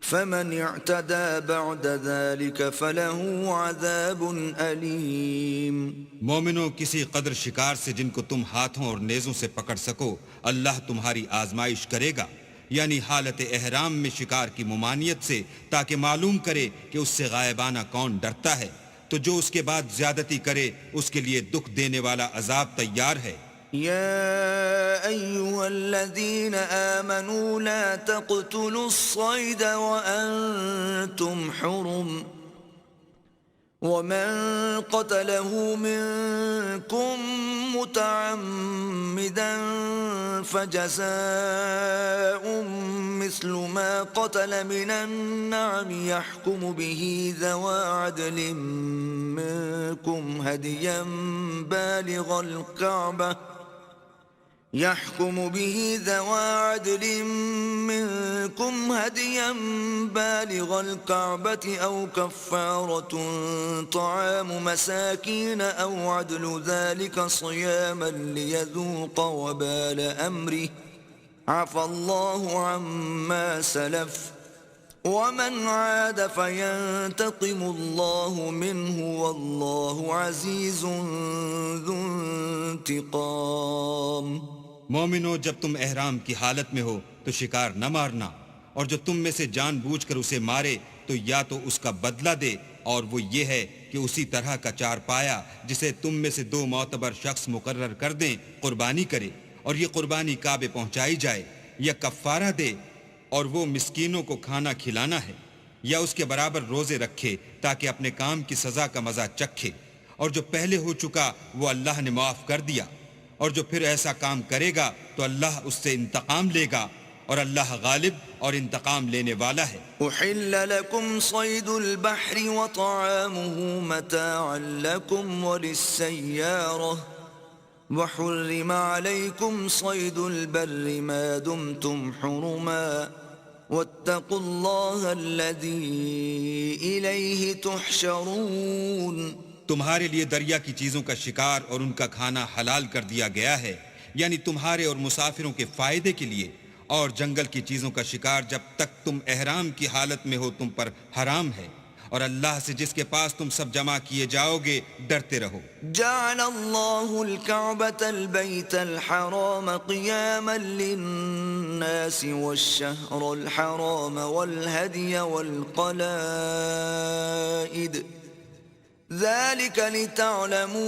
فمن اعتدى بعد ذلك فله عذاب أليم۔
مومنوں، کسی قدر شکار سے جن کو تم ہاتھوں اور نیزوں سے پکڑ سکو اللہ تمہاری آزمائش کرے گا، یعنی حالت احرام میں شکار کی ممانعت سے، تاکہ معلوم کرے کہ اس سے غائبانہ کون ڈرتا ہے، تو جو اس کے بعد زیادتی کرے اس کے لیے دکھ دینے والا عذاب تیار ہے۔
يا أيها الذين آمنوا لا تقتلوا الصيد وأنتم حرم ومن قتله منكم متعمدا فجزاء مثل ما قتل من النعم يحكم به ذوى عدل منكم هديا بالغ الكعبة أو كفارة طعام مساكين أو عدل ذلك صياما ليذوق وبال أمره عفى الله عما سلف ومن عاد فينتقم الله منه والله عزيز ذو انتقام۔
مومنو، جب تم احرام کی حالت میں ہو تو شکار نہ مارنا، اور جو تم میں سے جان بوجھ کر اسے مارے تو یا تو اس کا بدلہ دے، اور وہ یہ ہے کہ اسی طرح کا چار پایا جسے تم میں سے 2 معتبر شخص مقرر کر دیں قربانی کرے، اور یہ قربانی کعبے پہنچائی جائے، یا کفارہ دے اور وہ مسکینوں کو کھانا کھلانا ہے، یا اس کے برابر روزے رکھے تاکہ اپنے کام کی سزا کا مزہ چکھے، اور جو پہلے ہو چکا وہ اللہ نے معاف کر دیا، اور جو پھر ایسا کام کرے گا تو اللہ اس سے انتقام لے گا، اور اللہ غالب اور انتقام لینے والا ہے۔
أحل لكم صيد البحر وطعامه متاعا لكم وللسيارة وحرم عليكم صيد البر ما دمتم حرما واتقوا الله الذي إليه تحشرون۔
تمہارے لیے دریا کی چیزوں کا شکار اور ان کا کھانا حلال کر دیا گیا ہے، یعنی تمہارے اور مسافروں کے فائدے کے لیے، اور جنگل کی چیزوں کا شکار جب تک تم احرام کی حالت میں ہو تم پر حرام ہے، اور اللہ سے جس کے پاس تم سب جمع کیے جاؤ گے ڈرتے رہو۔
جعل الله الكعبة البيت الحرام قياما للناس والشهر الحرام والهدي والقلائد ذلك لتعلموا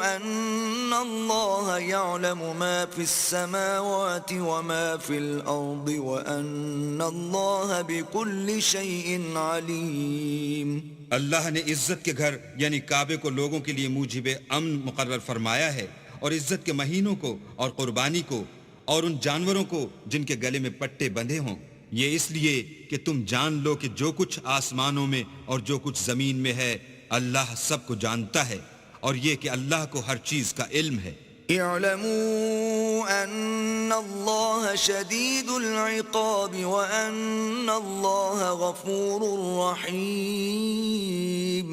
أن الله يعلم ما في السماوات وما في الأرض وأن الله بكل شيء عليم۔
اللہ نے عزت کے گھر یعنی کعبے کو لوگوں کے لیے موجب امن مقرر فرمایا ہے، اور عزت کے مہینوں کو اور قربانی کو اور ان جانوروں کو جن کے گلے میں پٹے بندھے ہوں، یہ اس لیے کہ تم جان لو کہ جو کچھ آسمانوں میں اور جو کچھ زمین میں ہے اللہ سب کو جانتا ہے، اور یہ کہ اللہ کو ہر چیز کا علم ہے۔
اعلموا ان اللہ شدید العقاب وان اللہ غفور رحیم۔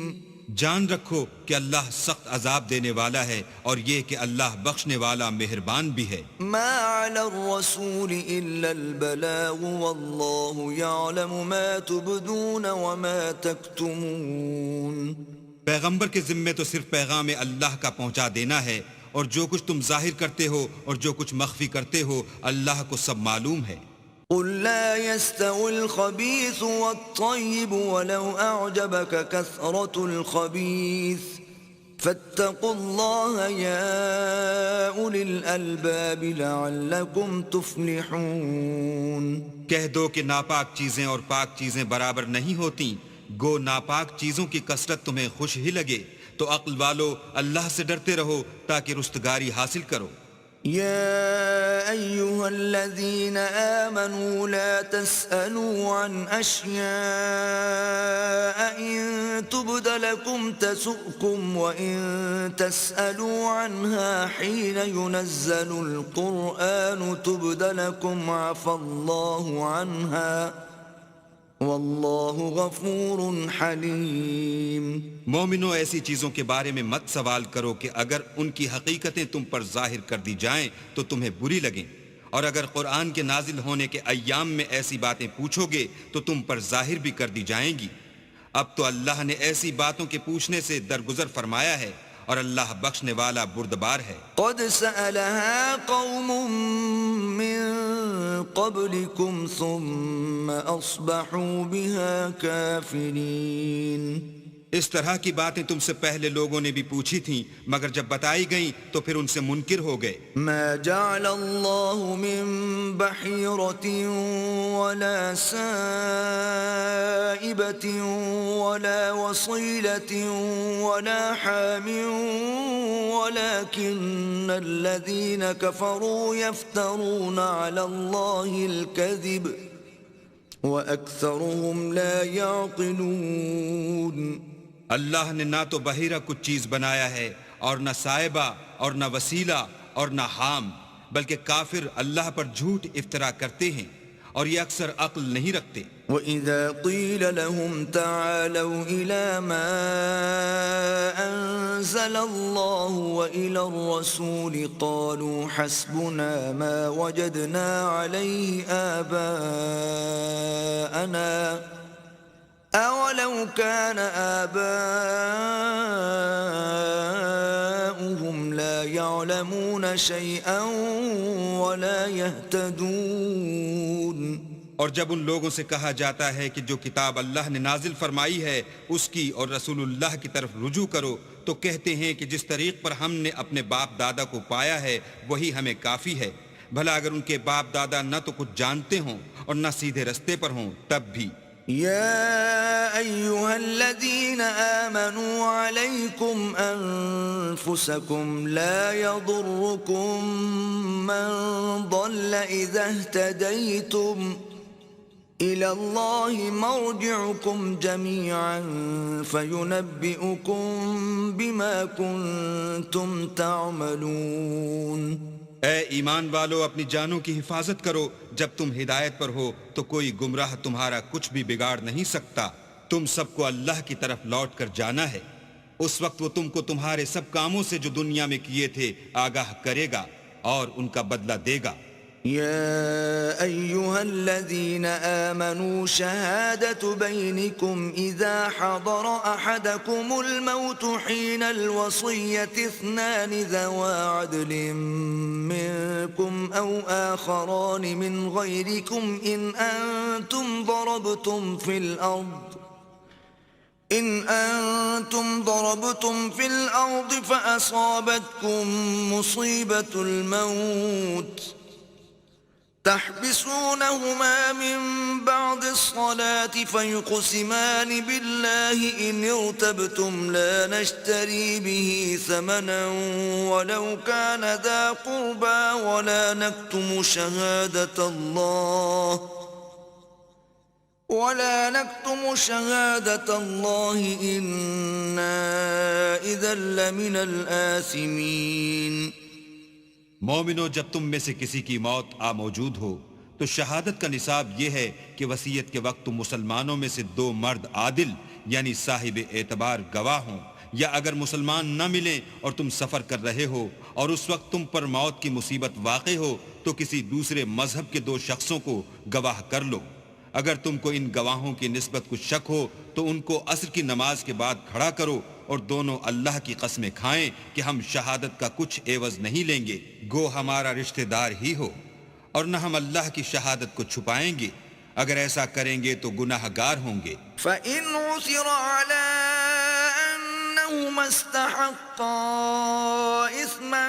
جان رکھو کہ اللہ سخت عذاب دینے والا ہے، اور یہ کہ اللہ بخشنے والا مہربان بھی ہے۔
ما علی الرسول الا البلاغ واللہ یعلم ما تبدون وما تکتمون۔
پیغمبر کے ذمے تو صرف پیغام اللہ کا پہنچا دینا ہے، اور جو کچھ تم ظاہر کرتے ہو اور جو کچھ مخفی کرتے ہو اللہ کو سب معلوم ہے۔
قل لا يستوي الخبيث والطيب ولو أعجبك كثرة الخبيث فاتقوا الله يا أولي الألباب لعلكم تفلحون۔
کہہ دو کہ ناپاک چیزیں اور پاک چیزیں برابر نہیں ہوتی، گو ناپاک چیزوں کی کثرت تمہیں خوش ہی لگے تو عقل والو اللہ سے ڈرتے رہو تاکہ رستگاری حاصل کرو۔
يا أيها الذين آمنوا لا تسألوا عن أشياء إن تبد لكم تسؤكم وإن تسألوا عنها حين ينزل القرآن تبد لكم عفى الله عنها واللہ غفور حلیم۔
مومنو، ایسی چیزوں کے بارے میں مت سوال کرو کہ اگر ان کی حقیقتیں تم پر ظاہر کر دی جائیں تو تمہیں بری لگیں، اور اگر قرآن کے نازل ہونے کے ایام میں ایسی باتیں پوچھو گے تو تم پر ظاہر بھی کر دی جائیں گی۔ اب تو اللہ نے ایسی باتوں کے پوچھنے سے درگزر فرمایا ہے، اور اللہ بخشنے والا بردبار ہے۔
قد سألها قوم من قبلكم ثم أصبحوا بها كافرين۔
اس طرح کی باتیں تم سے پہلے لوگوں نے بھی پوچھی تھیں، مگر جب بتائی گئیں تو پھر ان سے منکر ہو گئے۔
ما جعل الله من بحيرة ولا سائبة ولا وصيلة ولا حام ولكن الذين كفروا يفترون على الله الكذب وأكثرهم لا يعقلون۔
اللہ نے نہ تو بحیرہ کچھ چیز بنایا ہے اور نہ صائبہ اور نہ وسیلہ اور نہ حام، بلکہ کافر اللہ پر جھوٹ افترا کرتے ہیں اور یہ اکثر عقل نہیں رکھتے۔
وَإِذَا قِيلَ لَهُمْ تَعَالَوْا إِلَى مَا أَنزَلَ اللَّهُ وَإِلَى الرَّسُولِ قَالُوا حَسْبُنَا مَا وَجَدْنَا عَلَيْهِ آبَاءَنَا أَوَلَوْ كَانَ آبَاؤُهُمْ لَا يَعْلَمُونَ شَيْئًا وَلَا يَهْتَدُونَ۔
اور جب ان لوگوں سے کہا جاتا ہے کہ جو کتاب اللہ نے نازل فرمائی ہے اس کی اور رسول اللہ کی طرف رجوع کرو، تو کہتے ہیں کہ جس طریق پر ہم نے اپنے باپ دادا کو پایا ہے وہی ہمیں کافی ہے۔ بھلا اگر ان کے باپ دادا نہ تو کچھ جانتے ہوں اور نہ سیدھے رستے پر ہوں تب بھی۔
يا أيها الذين آمنوا عليكم أنفسكم لا يضركم من ضل إذا اهتديتم إلى الله مرجعكم جميعا فينبئكم بما كنتم تعملون۔
اے ایمان والو، اپنی جانوں کی حفاظت کرو، جب تم ہدایت پر ہو تو کوئی گمراہ تمہارا کچھ بھی بگاڑ نہیں سکتا۔ تم سب کو اللہ کی طرف لوٹ کر جانا ہے، اس وقت وہ تم کو تمہارے سب کاموں سے جو دنیا میں کیے تھے آگاہ کرے گا اور ان کا بدلہ دے گا۔
يا أيها الذين آمنوا شهادة بينكم إذا حضر أحدكم الموت حين الوصية اثنان ذوى عدل منكم أو آخران من غيركم إن أنتم ضربتم في الأرض فأصابتكم مصيبة الموت تحبسونهما من بعد الصلاة فيقسمان بالله إن ارتبتم لا نشتري به ثمنا ولو كان ذا قربى ولا نكتم شهادة الله إنا إذا لمن الآثمين۔
مومنو، جب تم میں سے کسی کی موت موجود ہو تو شہادت کا نصاب یہ ہے کہ وصیت کے وقت تم مسلمانوں میں سے دو مرد عادل یعنی صاحب اعتبار گواہ ہوں، یا اگر مسلمان نہ ملیں اور تم سفر کر رہے ہو اور اس وقت تم پر موت کی مصیبت واقع ہو تو کسی دوسرے مذہب کے دو شخصوں کو گواہ کر لو۔ اگر تم کو ان گواہوں کی نسبت کچھ شک ہو تو ان کو عصر کی نماز کے بعد کھڑا کرو اور دونوں اللہ کی قسمیں کھائیں کہ ہم شہادت کا کچھ عوض نہیں لیں گے، گو ہمارا رشتہ دار ہی ہو، اور نہ ہم اللہ کی شہادت کو چھپائیں گے، اگر ایسا کریں گے تو گناہ گار ہوں گے۔
فَإِنْ عُثِرَ عَلَىٰ أَنَّهُمَا اسْتَحَقَّا إِثْمًا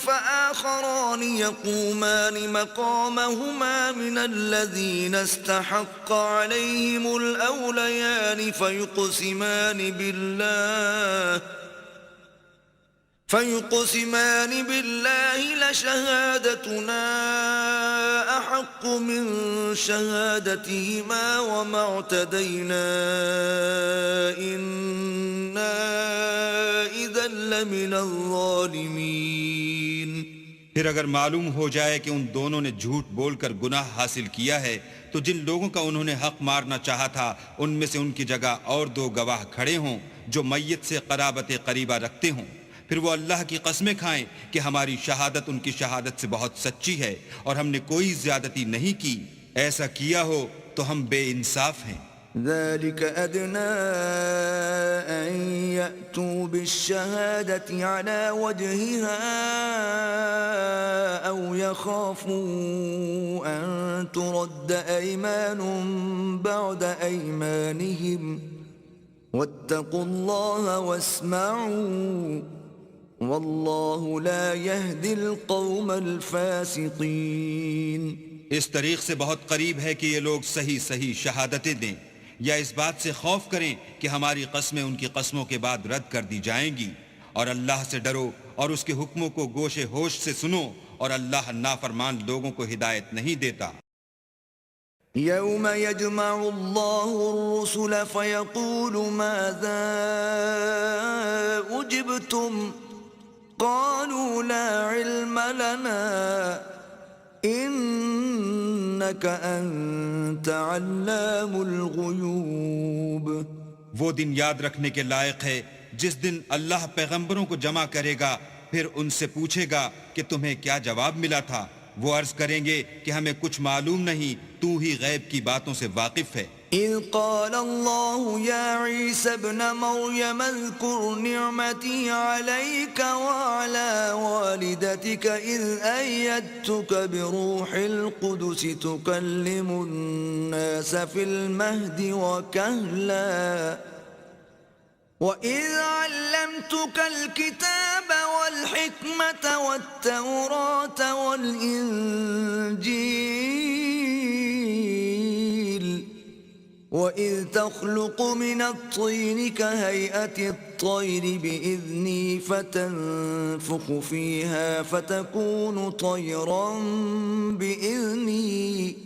فَآخَرَانِ يَقُومَانِ مَقَامَهُمَا مِنَ الَّذِينَ استحق عليهم الأوليان فيقسمان بالله لشهادتنا أحق من شهادتهما وما اعتدينا إنا إذا لمن الظالمين۔
پھر اگر معلوم ہو جائے کہ ان دونوں نے جھوٹ بول کر گناہ حاصل کیا ہے تو جن لوگوں کا انہوں نے حق مارنا چاہا تھا ان میں سے ان کی جگہ اور دو گواہ کھڑے ہوں جو میت سے قرابت قریبہ رکھتے ہوں، پھر وہ اللہ کی قسمیں کھائیں کہ ہماری شہادت ان کی شہادت سے بہت سچی ہے اور ہم نے کوئی زیادتی نہیں کی، ایسا کیا ہو تو ہم بے انصاف ہیں۔
ذلك أدنى أن يأتوا بالشهادة على وجهها أو يخافوا أن ترد أيمان بعد أيمانهم واتقوا الله واسمعوا والله لا يهدي القوم الفاسقين.
اس طریق سے بہت قریب ہے کہ یہ لوگ صحیح صحیح شہادتیں دیں، یا اس بات سے خوف کریں کہ ہماری قسمیں ان کی قسموں کے بعد رد کر دی جائیں گی، اور اللہ سے ڈرو اور اس کے حکموں کو گوش ہوش سے سنو، اور اللہ نافرمان لوگوں کو ہدایت نہیں دیتا.
يوم يجمع الله الرسل فيقول ماذا أجبتم قالوا لا علم لنا إنك أنت علام الغيوب.
وہ دن یاد رکھنے کے لائق ہے جس دن اللہ پیغمبروں کو جمع کرے گا، پھر ان سے پوچھے گا کہ تمہیں کیا جواب ملا تھا. وہ عرض کریں گے کہ ہمیں کچھ معلوم نہیں، تو ہی غیب کی باتوں سے واقف ہے.
إذ قال الله يا عيسى ابن مريم اذكر نعمتي عليك وعلى والدتك إذ أيدتك بروح القدس تكلم الناس في المهد وكهلا وَإِذْ عَلَّمْتُكَ الْكِتَابَ وَالْحِكْمَةَ وَالتَّوْرَاةَ وَالْإِنْجِيلَ وَإِذْ تَخْلُقُ مِنَ الطِّينِ كَهَيْئَةِ الطَّيْرِ بِإِذْنِي فَتَنفُخُ فِيهَا فَتَكُونُ طَيْرًا بِإِذْنِي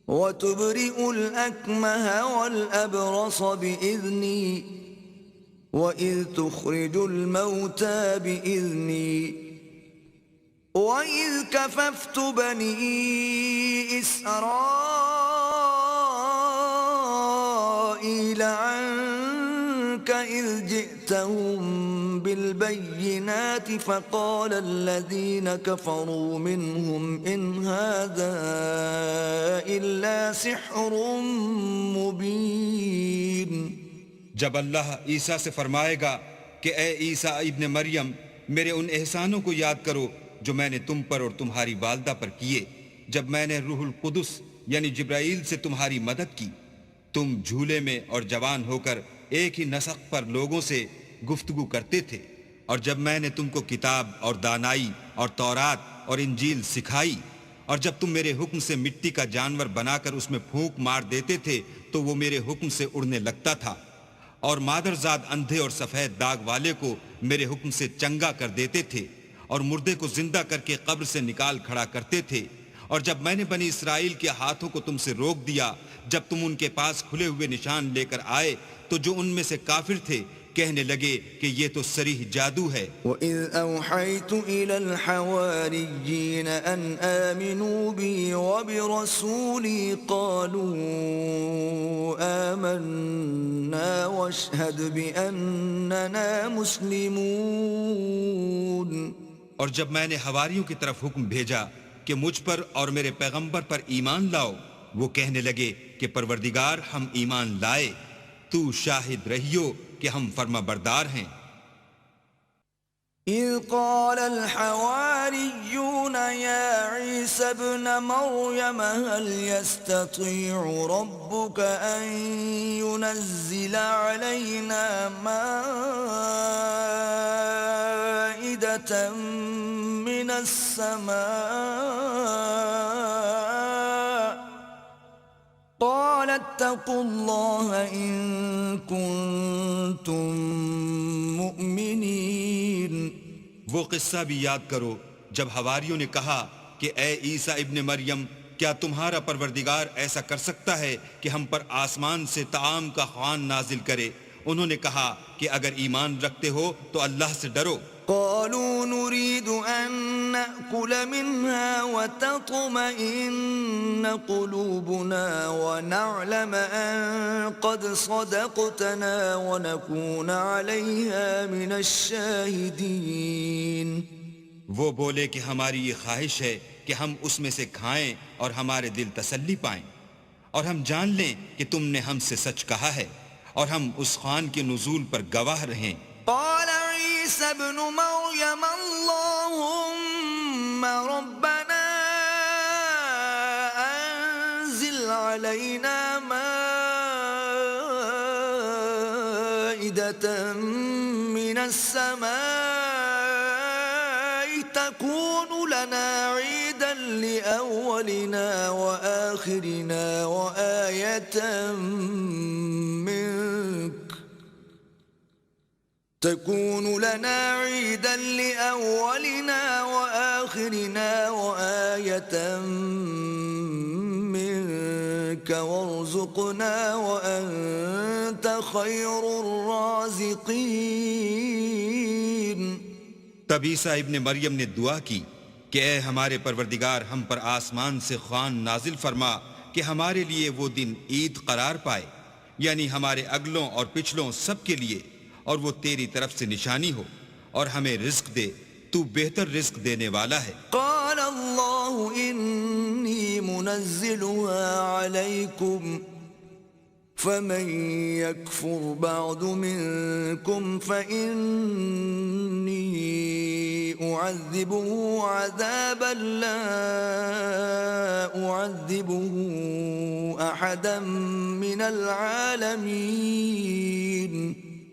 وَتُبْرِئُ الْأَكْمَهَ وَالْأَبْرَصَ بِإِذْنِي وَإِذْ تُخْرِجُ الْمَوْتَى بِإِذْنِي وَإِذْ كَفَفْتُ بَنِي إِسْرَائِيلَ عَنْكَ إِذْ جِئْتَهُمْ بِالْبَيِّنَاتِ فَقَالَ الَّذِينَ كَفَرُوا مِنْهُمْ إِنْ هَذَا إِلَّا سِحْرٌ مُبِينٌ.
جب اللہ عیسیٰ سے فرمائے گا کہ اے عیسیٰ ابن مریم، میرے ان احسانوں کو یاد کرو جو میں نے تم پر اور تمہاری والدہ پر کیے، جب میں نے روح القدس یعنی جبرائیل سے تمہاری مدد کی. تم جھولے میں اور جوان ہو کر ایک ہی نسق پر لوگوں سے گفتگو کرتے تھے، اور جب میں نے تم کو کتاب اور دانائی اور تورات اور انجیل سکھائی، اور جب تم میرے حکم سے مٹی کا جانور بنا کر اس میں پھونک مار دیتے تھے تو وہ میرے حکم سے اڑنے لگتا تھا، اور مادرزاد اندھے اور سفید داغ والے کو میرے حکم سے چنگا کر دیتے تھے، اور مردے کو زندہ کر کے قبر سے نکال کھڑا کرتے تھے. اور جب میں نے بنی اسرائیل کے ہاتھوں کو تم سے روک دیا جب تم ان کے پاس کھلے ہوئے نشان لے کر آئے، تو جو ان میں سے کافر تھے کہنے لگے کہ یہ تو صریح جادو ہے.
وَإِذْ أَوْحَيْتُ إِلَى الْحَوَارِيِّينَ أَنْ آمِنُوا بِي وَبِرَسُولِي قَالُوا آمَنَّا وَاشْهَدْ بِأَنَّنَا مُسْلِمُونَ.
اور جب میں نے حواریوں کی طرف حکم بھیجا کہ مجھ پر اور میرے پیغمبر پر ایمان لاؤ، وہ کہنے لگے کہ پروردگار ہم ایمان لائے، تو شاہد رہیو کہ ہم فرما بردار ہیں.
إذ قال الحواريون يا عيسى ابن مريم هل يستطيع ربك أن ينزل علينا مائدة من السماء قال اتقوا الله إن كنتم مؤمنين.
وہ قصہ بھی یاد کرو جب حواریوں نے کہا کہ اے عیسیٰ ابن مریم، کیا تمہارا پروردگار ایسا کر سکتا ہے کہ ہم پر آسمان سے طعام کا خوان نازل کرے؟ انہوں نے کہا کہ اگر ایمان رکھتے ہو تو اللہ سے ڈرو.
قالوا نريد أن نأكل منها وتطمئن قلوبنا ونعلم أن قد صدقتنا ونكون عليها من الشاهدين.
وہ بولے کہ ہماری یہ خواہش ہے کہ ہم اس میں سے کھائیں اور ہمارے دل تسلی پائیں، اور ہم جان لیں کہ تم نے ہم سے سچ کہا ہے، اور ہم اس خوان کے نزول پر گواہ رہیں.
قال عيسى ابن مريم اللهم ربنا أنزل علينا مائدة من السماء تكون لنا عيدا لأولنا وآخرنا وآية منك تكون لنا عيدا لأولنا وآخرنا وآية منك وارزقنا وأنت خير الرازقين.
تب عیسیٰ ابن مریم نے دعا کی کہ اے ہمارے پروردگار ہم پر آسمان سے خوان نازل فرما کہ ہمارے لیے وہ دن عید قرار پائے، یعنی ہمارے اگلوں اور پچھلوں سب کے لیے، اور وہ تیری طرف سے نشانی ہو، اور ہمیں رزق دے، تو بہتر رزق دینے والا ہے.
قال اللہ انی منزلها علیکم فمن يكفر بعد منكم فإني أعذبه عذابا لا أعذبه أحدا من العالمين.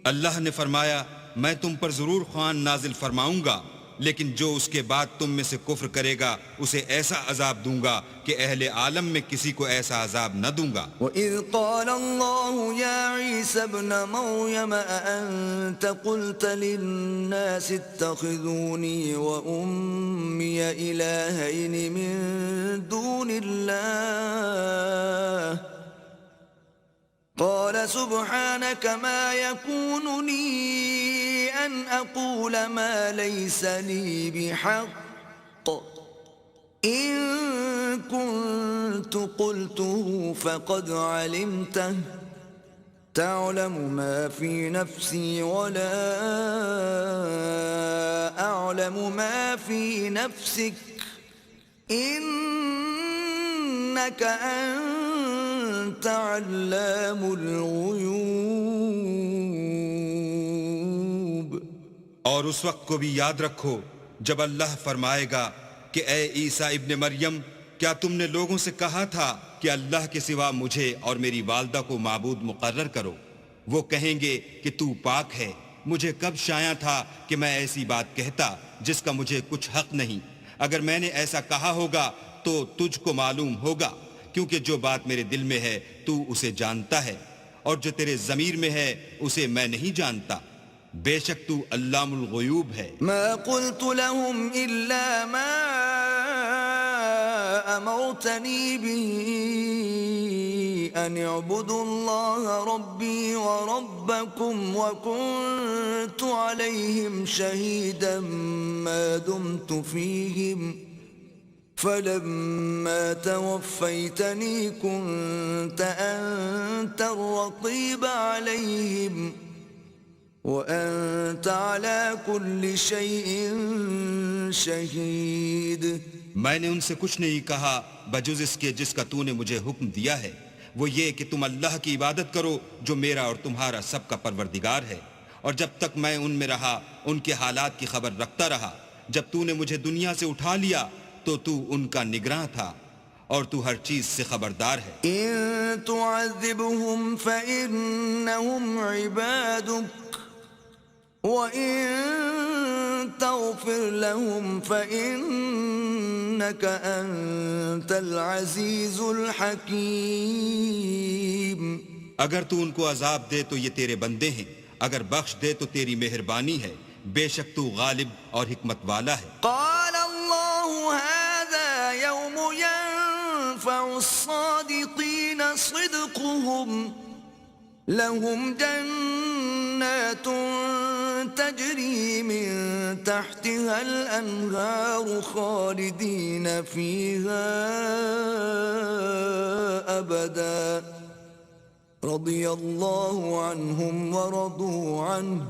اللہ نے فرمایا میں تم پر ضرور خوان نازل فرماؤں گا، لیکن جو اس کے بعد تم میں سے کفر کرے گا اسے ایسا عذاب دوں گا کہ اہل عالم میں کسی کو ایسا عذاب نہ دوں گا.
وَإِذْ قَالَ اللَّهُ يَا عِيسَى ابْنَ مَرْيَمَ أَأَنْتَ قُلْتَ لِلنَّاسِ اتَّخِذُونِي وَأُمِّيَ إِلَٰهَيْنِ مِن دُونِ اللَّهِ قال سبحانك ما يكون لي أن أقول ما ليس لي بحق إن كنت قلته فقد علمته تعلم ما في نفسي ولا أعلم ما في نفسك إنك أنت علام الغیوب.
اور اس وقت کو بھی یاد رکھو جب اللہ فرمائے گا کہ اے عیسیٰ ابن مریم، کیا تم نے لوگوں سے کہا تھا کہ اللہ کے سوا مجھے اور میری والدہ کو معبود مقرر کرو؟ وہ کہیں گے کہ تو پاک ہے، مجھے کب شایع تھا کہ میں ایسی بات کہتا جس کا مجھے کچھ حق نہیں. اگر میں نے ایسا کہا ہوگا تو تجھ کو معلوم ہوگا، کیونکہ جو بات میرے دل میں ہے تو اسے جانتا ہے، اور جو تیرے ضمیر میں ہے اسے میں نہیں جانتا. بے شک تو علام الغیوب ہے.
ما قلت لهم إلا ما أمرتني به أن اعبدوا الله ربي وربكم وكنت عليهم شهيدا ما دمت فيهم فلما توفيتني كنت أنت الرقيب عليهم وأنت على كل شيء شهيد.
میں نے ان سے کچھ نہیں کہا بجز اس کے جس کا تو نے مجھے حکم دیا ہے، وہ یہ کہ تم اللہ کی عبادت کرو جو میرا اور تمہارا سب کا پروردگار ہے، اور جب تک میں ان میں رہا ان کے حالات کی خبر رکھتا رہا. جب تو نے مجھے دنیا سے اٹھا لیا تو تو ان کا نگراں تھا اور تو ہر چیز سے خبردار ہے.
إن تعذبهم فإنهم عبادك وَإِن تَغْفِرْ لَهُمْ فَإِنَّكَ أَنْتَ الْعَزِيزُ الْحَكِيمُ.
اگر تو ان کو عذاب دے تو یہ تیرے بندے ہیں، اگر بخش دے تو تیری مہربانی ہے، بے شک تو غالب اور حکمت والا ہے.
قال اللہ هذا يوم ينفع الصادقين صدقهم لهم جنات تجري من تحتها الأنهار خالدين فيها أبدا رضي الله عنهم ورضوا عنه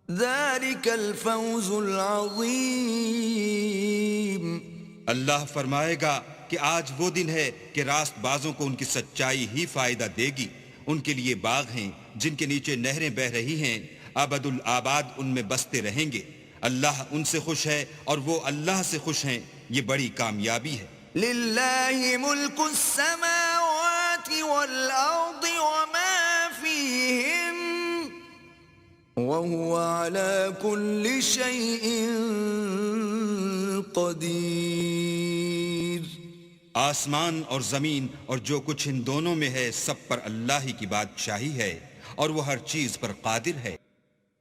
ذلك الفوز العظيم.
اللہ فرمائے گا کہ آج وہ دن ہے کہ راست بازوں کو ان کی سچائی ہی فائدہ دے گی. ان کے لیے باغ ہیں جن کے نیچے نہریں بہ رہی ہیں، ابد الآباد ان میں بستے رہیں گے. اللہ ان سے خوش ہے اور وہ اللہ سے خوش ہیں. یہ بڑی کامیابی ہے.
للہ ملک السماوات والارض وما فیہن وهو على كل شيء قدير.
آسمان اور زمین اور جو کچھ ان دونوں میں ہے سب پر اللہ ہی کی بادشاہی ہے اور وہ ہر چیز پر قادر ہے.